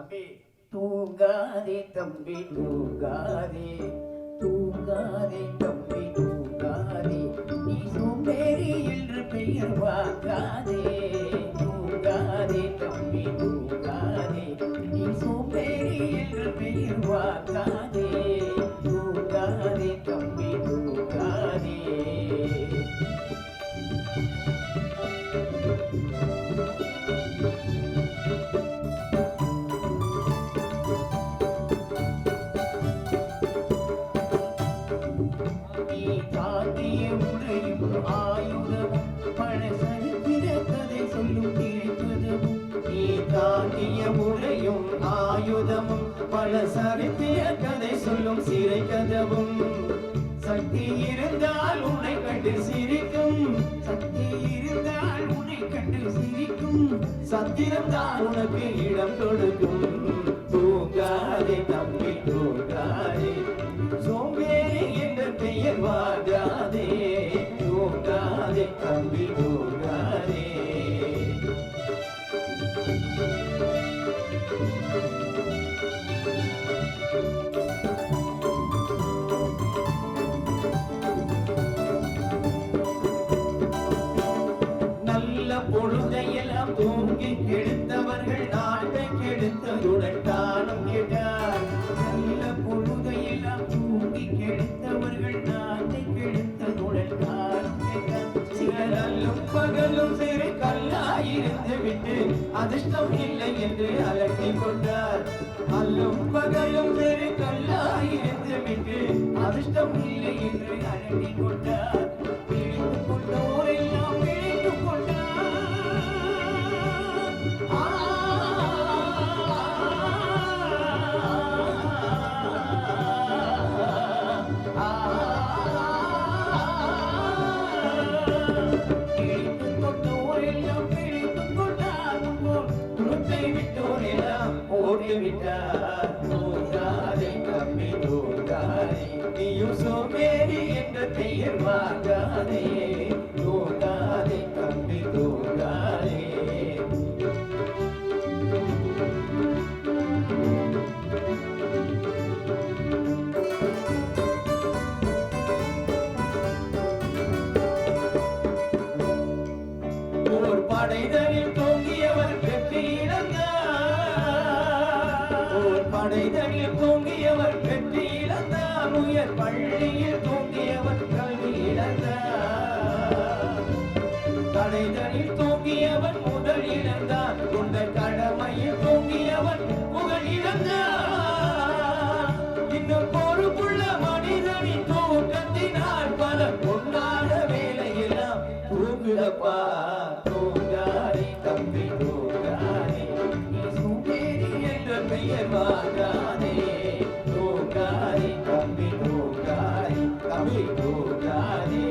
தம்பி தூங்காதே தம்பி தூங்காதே தூங்காதே தம்பி தூங்காதே நீ சோம்பேறி என்று பெயர் வாங்காதே தூங்காதே தம்பி தூங்காதே நீ சோம்பேறி என்று பெயர் வாங்காதே தூங்காதே தம்பி தூங்காதே ஆயுதமும் பல சரித்திர கதை சொல்லும் சிறை கதவும் சக்தி இருந்தால் உன்னை கண்டு சிரிக்கும் சக்தி இருந்தால் உன்னை கண்டு சிரிக்கும் சத்திரம்தான் உனக்கு இடம் கொடுக்கும் தூங்காதே தம்பி தூங்காதே சோம்பேறி என்ற பெயர் வாங்காதே தூங்காதே தம்பி தூங்காதே பொழுதையெல்லாம் தூங்கி கெடுத்தவர்கள் நாட்டை கெடுத்ததுடன் தானும் கேட்டார் நல்ல பொழுதையெல்லாம் தூங்கி கெடுத்தவர்கள் நாட்டை கெடுத்ததுடன் தானும் கேட்டார் சில நல்லும் பகலும் சிறு கல்லாயிருந்து விட்டு அதிர்ஷ்டம் இல்லை என்று அலட்டி கொண்டார் அல்லும் பகலும் சிறு கல்லாயிருந்து விட்டு அதிர்ஷ்டம் இல்லை என்று அலட்டி கொண்டார் பிடித்துக் கொண்டோரெல்லாம் பிடித்துக் கொண்டார் விட்டார் தூங்காதே தம்பி தூங்காதே நீயும் சோம்பேறி என்ற பெயர் வாங்காதே தூங்காதே தம்பி தூங்காதே ஓர் படைதனில் தோங்கியவர் வெற்றி இழந்தார் படைதனில் தூங்கியவர் வெற்றி இழந்தார் உயர் பள்ளியில் தூங்கியவர் கல்வி இழந்தார் கடைதனில் தூங்கியவன் முதல் இழந்தார் கொண்ட கடமையில் தூங்கியவன் புகழ் இழந்தார் இன்னும் பொறுப்புள்ள மனிதனின் தூக்கத்தினால் பல பொன்னாட வேலையெல்லாம் தூங்குதப்பா தூங்காதே தம்பி தூங்காதே நீ சோம்பேறி என்ற பெயர் வாங்காதே தூங்காதே தம்பி தூங்காதே தம்பி தூங்காதே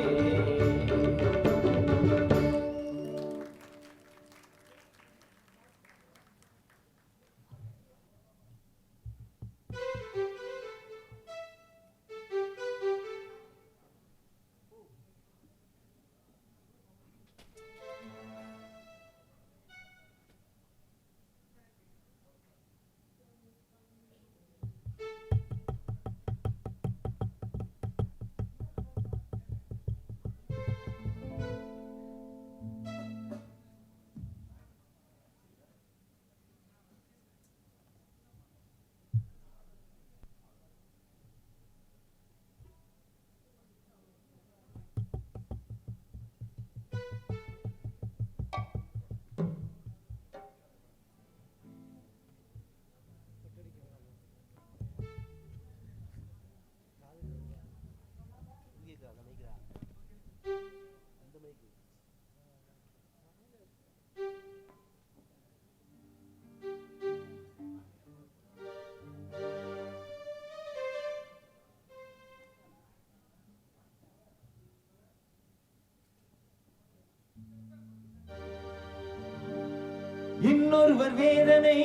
இன்னொருவர் வேதனை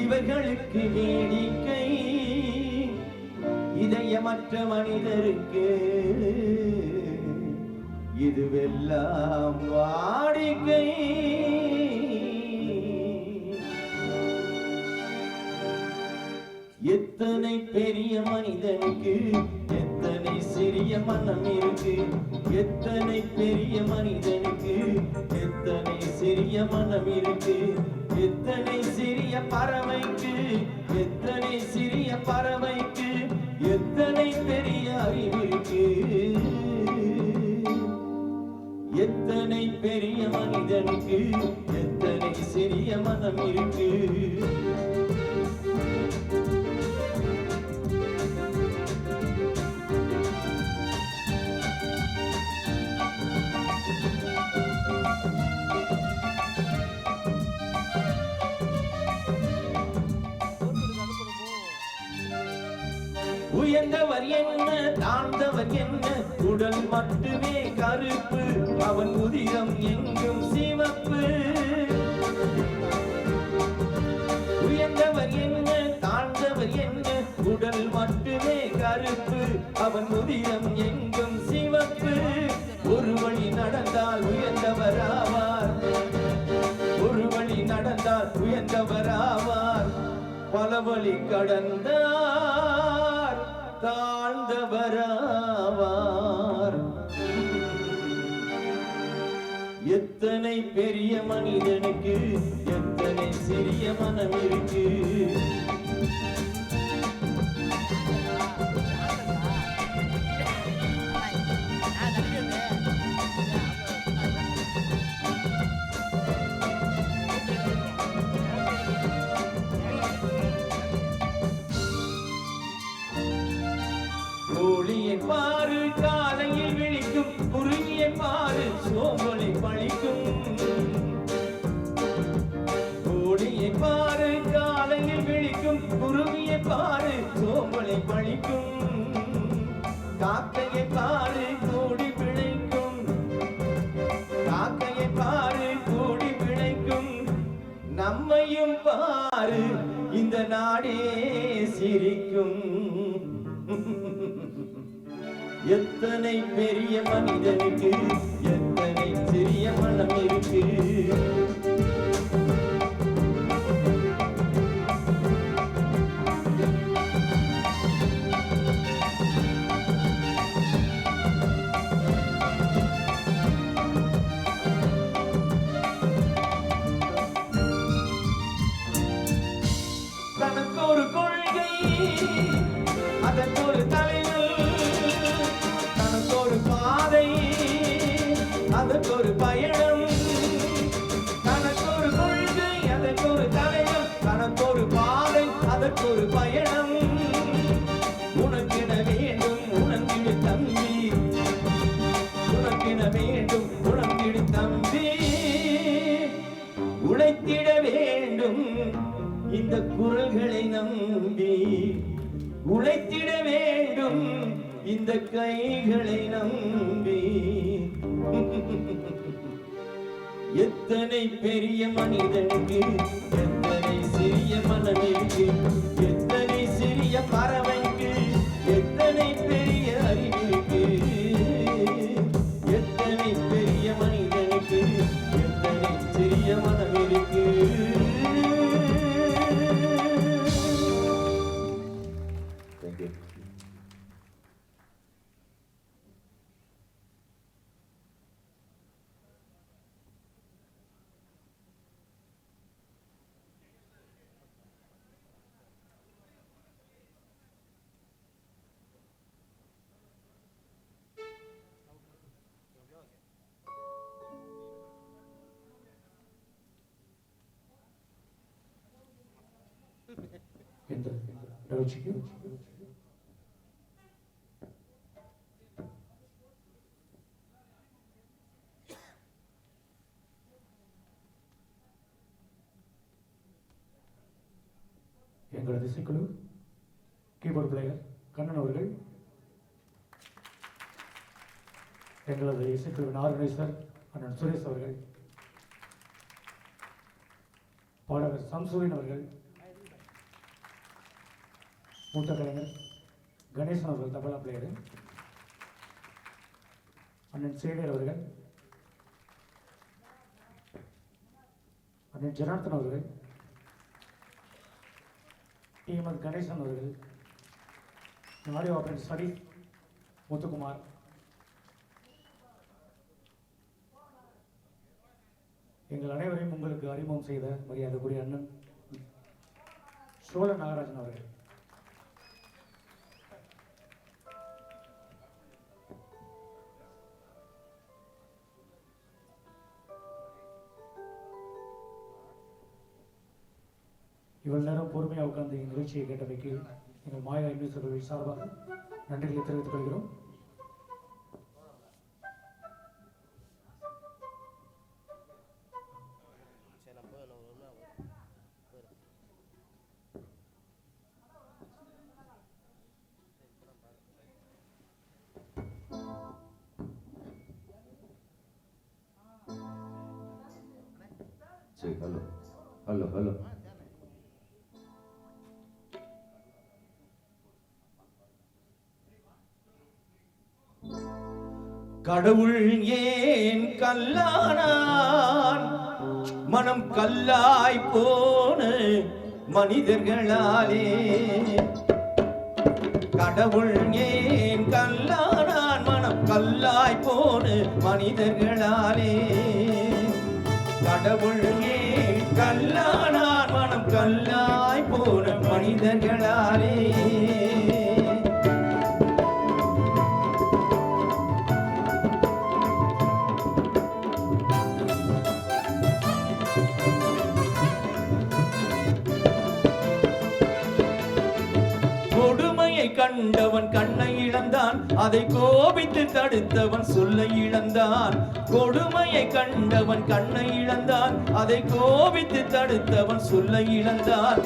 இவர்களுக்கு வேடிக்கை இதயமற்ற மனிதருக்கு இதுவெல்லாம் வாடிக்கை எத்தனை பெரிய மனிதனுக்கு எத்தனை சிறிய மனம் இருக்கு. எத்தனை பெரிய மனிதனுக்கு எத்தனை சிறிய மனம் இருக்கு. எத்தனை சிறிய பறவைக்கு எத்தனை சிறிய பறவைக்கு எத்தனை பெரிய அறிவிருக்கு. எத்தனை பெரிய மனிதனுக்கு எத்தனை சிறிய மனம் இருக்கு. உயர்ந்தவர் என்ன தாழ்ந்தவர் என்ன உடல் மட்டுமே கருப்பு அவன் உதிரம் எங்கும் சிவப்பு. உயர்ந்தவர் என்ன தாழ்ந்தவர் என்ன உடல் மட்டுமே கருப்பு அவன் உதிரம் எங்கும் சிவப்பு. ஒரு வழி நடந்தால் உயர்ந்தவர் ஆவார். ஒரு வழி நடந்தால் உயர்ந்தவர் ஆவார். பல வழி கடந்தார் தாழ்ந்தவராவார். எத்தனை பெரிய மனிதனுக்கு எத்தனை சிறிய மனம் இருக்கு. கோழியை பாரு காலையில் விழிக்கும் குருவியை பாரு சோம்பலை பழிக்கும். கோழியை பாரு காலையில் விழிக்கும் குருவியை பாரு சோம்பலை பழிக்கும். காக்கையை பாரு கூடி பிழைக்கும். காக்கையை பாரு கூடி பிழைக்கும். நம்மையும் பாரு இந்த நாடே சிரிக்கும். எத்தனை பெரிய மனிதனுக்கு எத்தனை சிறிய மனம் இருக்கு. தனக்கு ஒரு கொள்கை அதற்கு ஒரு தலைவர். தனக்கு ஒரு பாதை அதற்கு ஒரு பயணம். தனக்கு ஒரு கொள்கை அதற்கு ஒரு தலைவர். தனக்கு ஒரு பாதை அதற்கு ஒரு பயணம். உனக்கிட வேண்டும் உணர்ந்திடு தம்பி. உனக்கிட வேண்டும் உணர்ந்திடு தம்பி. உழைத்திட வேண்டும் இந்த குரல்களை நம்பி. உழைத்திட வேண்டும் இந்த கைகளை நம்பி. எத்தனை பெரிய மனிதனுக்கு எத்தனை சிறிய மனம் இருக்கு. எத்தனை சிறிய பறவைக்கு எத்தனை பெரிய அறிவிருக்கு. எத்தனை பெரிய மனிதனுக்கு எத்தனை சிறிய மனம் இருக்கு. Thank you. இந்த நிகழ்ச்சிக்கு எங்களது இசைக்குழு கீபோர்டு பிளேயர் கண்ணன் அவர்கள், எங்களது இசைக்குழுவின் ஆர்கனைசர் அண்ணன் சுரேஷ் அவர்கள், பாடகர் சம்சுதீன் அவர்கள், மூத்த கலைஞர் கணேசன் அவர்கள் தபலா பிளேயர், அண்ணன் சேவியர் அவர்கள், அண்ணன் ஜனார்த்தன் அவர்கள், டிஎம்எஸ் கணேசன் அவர்கள், ஆடியோ ஆபரேட்டர் சதீஷ் முத்துக்குமார், எங்கள் அனைவரையும் உங்களுக்கு அறிமுகம் செய்த மரியாதைக்குரிய அண்ணன் சோழ நாகராஜன் அவர்கள், இவ்வளவு நேரம் பொறுமையாக உட்கார்ந்து நிகழ்ச்சியை கேட்டமைக்கு எங்கள் மாயா இன்னிசைகள் சார்பாக நன்றிகளை தெரிவித்துக் கொள்கிறோம். சரி, ஹலோ ஹலோ ஹலோ. கடவுள் ஏன் கல்லானான், மனம் கல்லாய் போன மனிதர்களாலே. கடவுள் ஏன் கல்லானான், மனம் கல்லாய் போன மனிதர்களாலே. கடவுள் ஏன் கல்லானான், மனம் கல்லாய் போன மனிதர்களாலே. கொடுமையை கண்டவன் கண்ணை இழந்தான், அதை கோபித்து தடுத்தவன் சொல்லை இழந்தான். கொடுமையை கண்டவன் கண்ணை இழந்தான், அதை கோபித்து தடுத்தவன் சொல்லை இழந்தான்.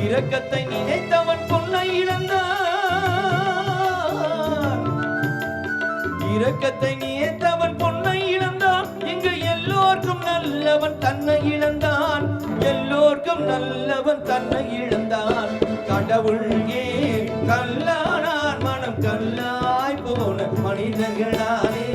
இரக்கத்தை நினைத்தவன் பொன்னை இழந்தான். இரக்கத்தை நினைத்தவன் பொன்னை இழந்தான். இங்கு எல்லோருக்கும் நல்லவன் தன்னை இழந்தான். எல்லோருக்கும் நல்லவன் தன்னை இழந்தான். கடவுள் ஏன் கல்லானான், மனம் கல்லாய் போன மனிதர்களாலே.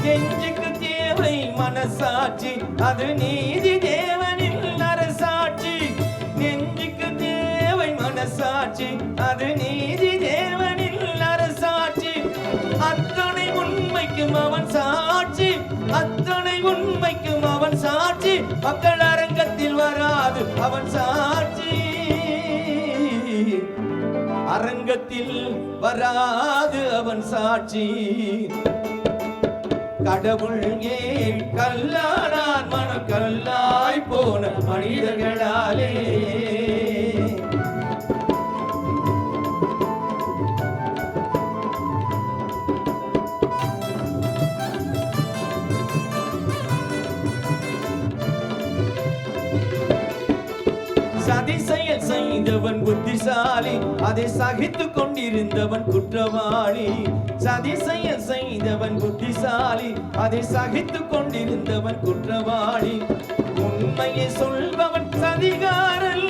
நெஞ்சுக்கு தேவை மனசாட்சி, அது நீதி தேவனின் அரசாட்சி. நெஞ்சுக்கு தேவை மனசாட்சி, அது நீதி தேவனின் அரசாட்சி. அத்தனை உண்மைக்கும் அவன் சாட்சி, அத்தனை உண்மைக்கும் அவன் சாட்சி. மக்கள் அரங்கத்தில் வராது அவன் சாட்சி, அரங்கத்தில் வராது அவன் சாட்சி. கடவுள் ஏன் கல்லானான், மனம் கல்லாய் போன மனிதர்களாலே. சதி செயல் செய்தவன் புத்திசாலி, அதை சகித்துக் கொண்டிருந்தவன் குற்றவாளி. சதி செயல் செய்தவன் புத்திசாலி, அதை சகித்துக் கொண்டிருந்தவன் குற்றவாளி. உண்மையை சொல்பவன் சதிகாரன்,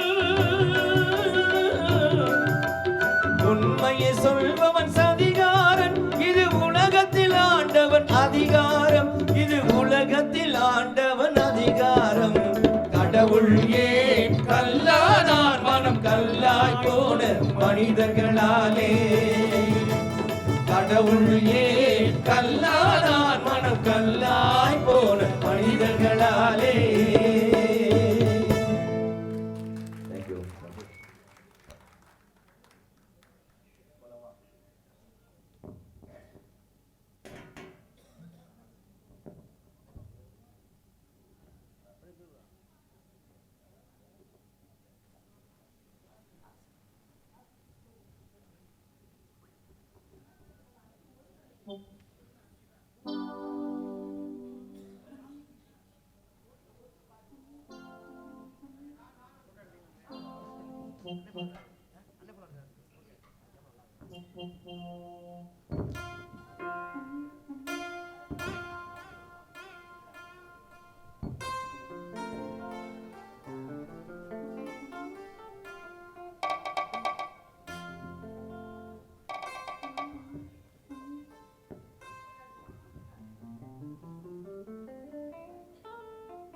உண்மையை சொல்பவன் சதிகாரன். இது உலகத்தில் ஆண்டவன் அதிகாரம், இது உலகத்தில் ஆண்டவன் அதிகாரம். கடவுள் ஏன் கல்லானான், மனம் கல்லாய் போன மனிதர்களாலே. கடவுள் ஏன் கல்லானான், மனம் கல்லாய் போன மனிதர்களாலே. தேங்க்யூ.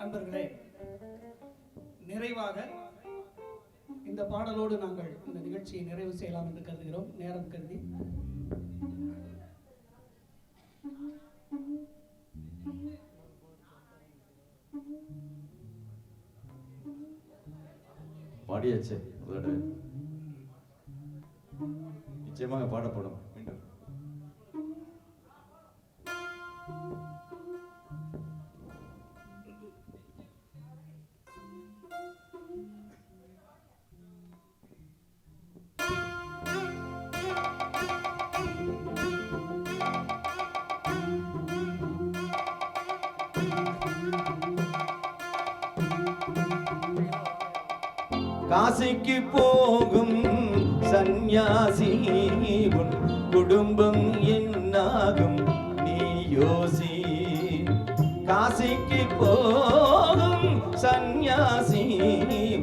அன்பர்களே, நிறைவாக இந்த பாடலோடு நாங்கள் இந்த நிகழ்ச்சியை நிறைவு செய்யலாம் என்று கருதுகிறோம். நேரம் கருதி பாடியாச்சு, அதோட நிச்சயமாக பாடப்படும். மீண்டும் காசிக்கு போகும் சந்நியாசி உன் குடும்பம் என்னாகும் நீ யோசி. காசிக்கு போகும் சந்நியாசி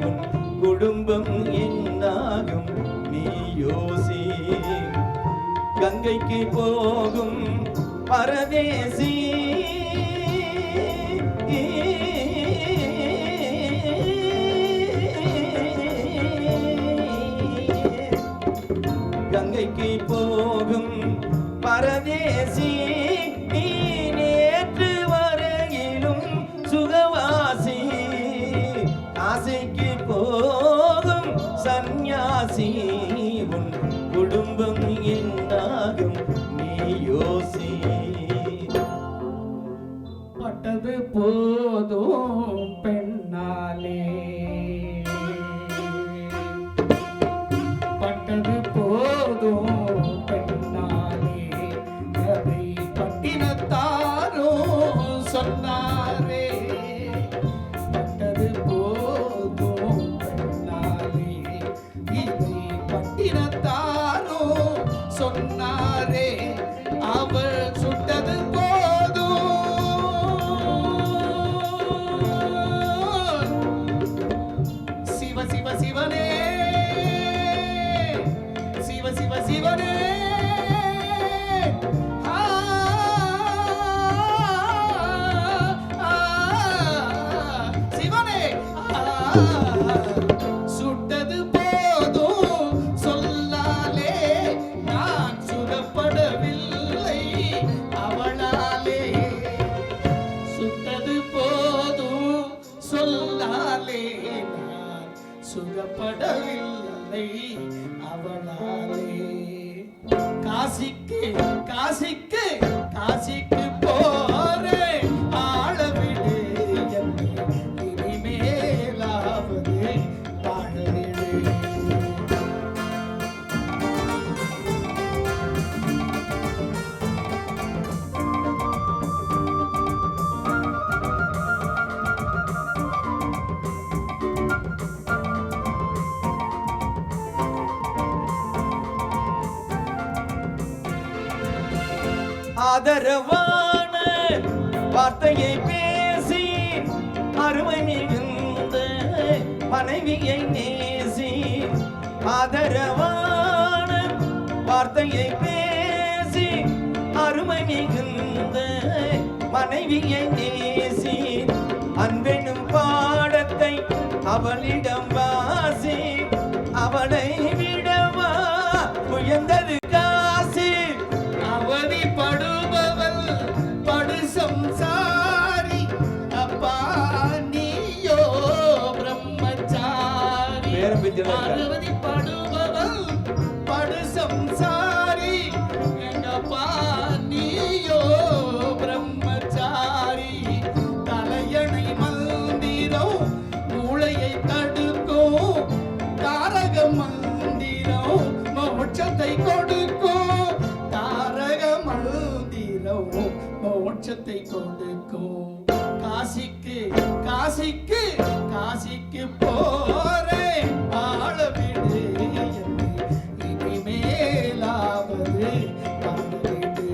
உன் குடும்பம் என்னாகும் நீ யோசி. கங்கைக்கு போகும் பரதேசி கங்கைக்கு போகும் பரதேசி நீ நேற்று வரையிலும் சுகவாசி. காசிக்கு போகும் சந்நியாசி உன் குடும்பம் என்னாகும் நீ யோசி. பட்டது போதும் பெண்ணாலே, பட்டது போதும் பெண்ணாலே, அதை பட்டினத்தாரோ சொன்னாரே. பட்டது போதும் பெண்ணாலே, இதை பட்டினத்தாரோ சொன்னாரே. அவள் சுட்டது போதும், சிவ சிவ சிவனே, சிவ சிவ சிவனே. ஆ, ஆ, சிவனே. சுட்டது போதும் சொல்லாலே, நான் சுகப்படவில்லை அவளாலே. சுட்டது போதும் சொல்லாலே, நான் சுகப்படவில்லை அவளாலே. காசிக்கு காசிக்கு காசிக்கு போறேன், ஆளவிடு என்னை இனிமேலாவது வாழவிடு. ஆதரவான வார்த்தையை பேசி அருமை மிகுந்த மனைவியை நேசி. ஆதரவான வார்த்தையை பேசி அருமை மிகுந்த மனைவியை நேசி. அன்பெனும் பாடத்தை அவளிடம் வாசி, அவளை விடவா உயர்ந்தது காசி. அவதிப்படுபவள் படு சம்சாரி, அப்பா நீயோ பிரம்மச்சாரி. அவதிப்படுபவள் படு சம்சாரி, எங்கப்பா நீயோ பிரம்மச்சாரி. தலையணை மந்திரம் மூளையை தடுக்கும், தாரக மந்திரம் மோட்சத்தை கொடுக்கும். தாரக மந்திரம் மோட்சத்தை கொடுக்கும். காசிக்கு காசிக்கு காசிக்கு போறேன், ஆளவிடு என்னை இனிமேலாவது வாழவிடு.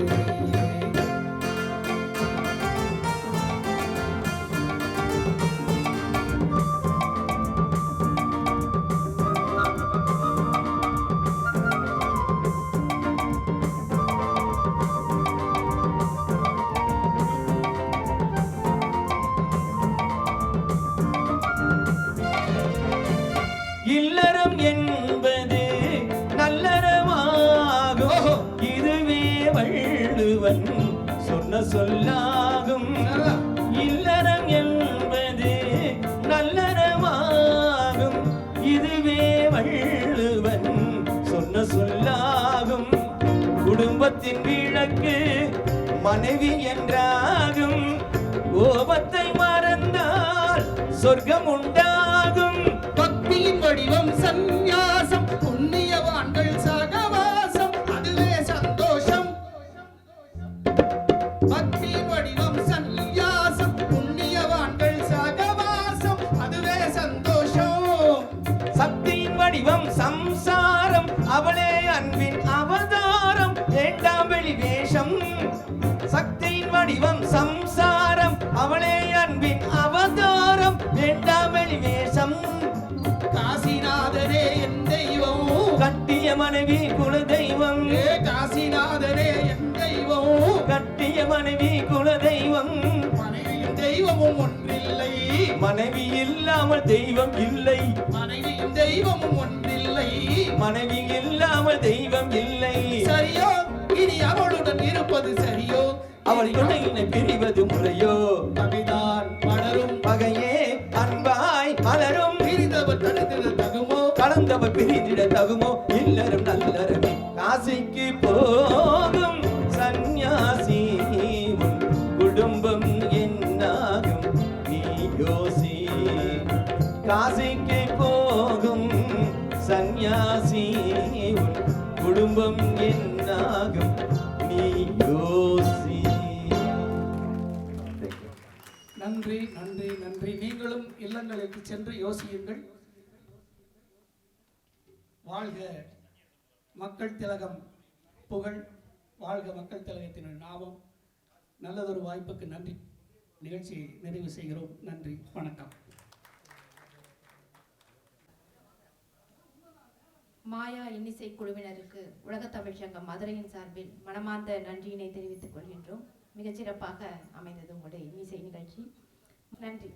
சொல்லாகும். இல்லறம் என்பது நல்லறமாகும். இதுவே வள்ளுவன் சொன்ன சொல்லாகும். குடும்பத்தின் விளக்கு மனைவி என்றாகும். கோபத்தை மறந்தால் சொர்க்கம் உண்டாகும். பக்தியின் வடிவம் சந்நியாசம், புண்ணியவான்கள் சகவாசம், அதுவே சந்தோஷம். பக்தியின் வடிவம் சந்நியாசம், புண்ணியவான்கள் சகவாசம், அதுவே சந்தோஷம். சக்தியின் வடிவம் சம்சாரம், அவளே அன்பின் அவதாரம், வேண்டாம் வெளி வேஷம். சக்தியின் வடிவம் சம்சாரம், அவளே அன்பின் அவதாரம், வேண்டாம் வெளி வேஷம். காசிநாதரே என் தெய்வம், கட்டிய மனைவி குல தெய்வம். காசிநாதரே என் தெய்வம், கட்டிய மனைவி குல தெய்வம். மனைவியும் தெய்வமும் ஒன்றில்லை, மனைவி இல்லாமல் தெய்வம் இல்லை. மனைவியும் தெய்வமும் ஒன்றில்லை. மனைவி இல்லாமல் தெய்வம் இல்லை. சரியோ இனி அவளுடன் இருப்பது சரியோ, அவள் துணையினை பிரிவது முறையோ. பகைதான் படரும் பகையே அன்பாய் மலரும். பிரிந்தவர் தடுத்திட தகுமோ, கலந்தவர் பிரிந்திட தகுமோ. இல்லறம் நல்லறமே காசிக்கு போகும் சந்நியாசி, உன் குடும்பம் என்னாகும் நீ யோசி. காசிக்கு போகும் சந்நியாசி, உன் குடும்பம் என்னாகும் நீ யோசி. நன்றி நன்றி நன்றி. நீங்களும் இல்லங்களுக்கு சென்று யோசியுங்கள். வாழ்க மக்கள் திலகம் புகழ், வாழ்க மக்கள் திலகத்தின் நாமம். நல்லதொரு வாய்ப்புக்கு நன்றி. நிகழ்ச்சியை நிறைவு செய்கிறோம். நன்றி, வணக்கம். மாயா இன்னிசை குழுவினருக்கு உலகத் தமிழ்ச் சங்கம் மதுரையின் சார்பில் மனமார்ந்த நன்றியினை தெரிவித்துக் கொள்கின்றோம். மிகச்சிறப்பாக அமைந்தது உங்களுடைய இன்னிசை நிகழ்ச்சி. நன்றி.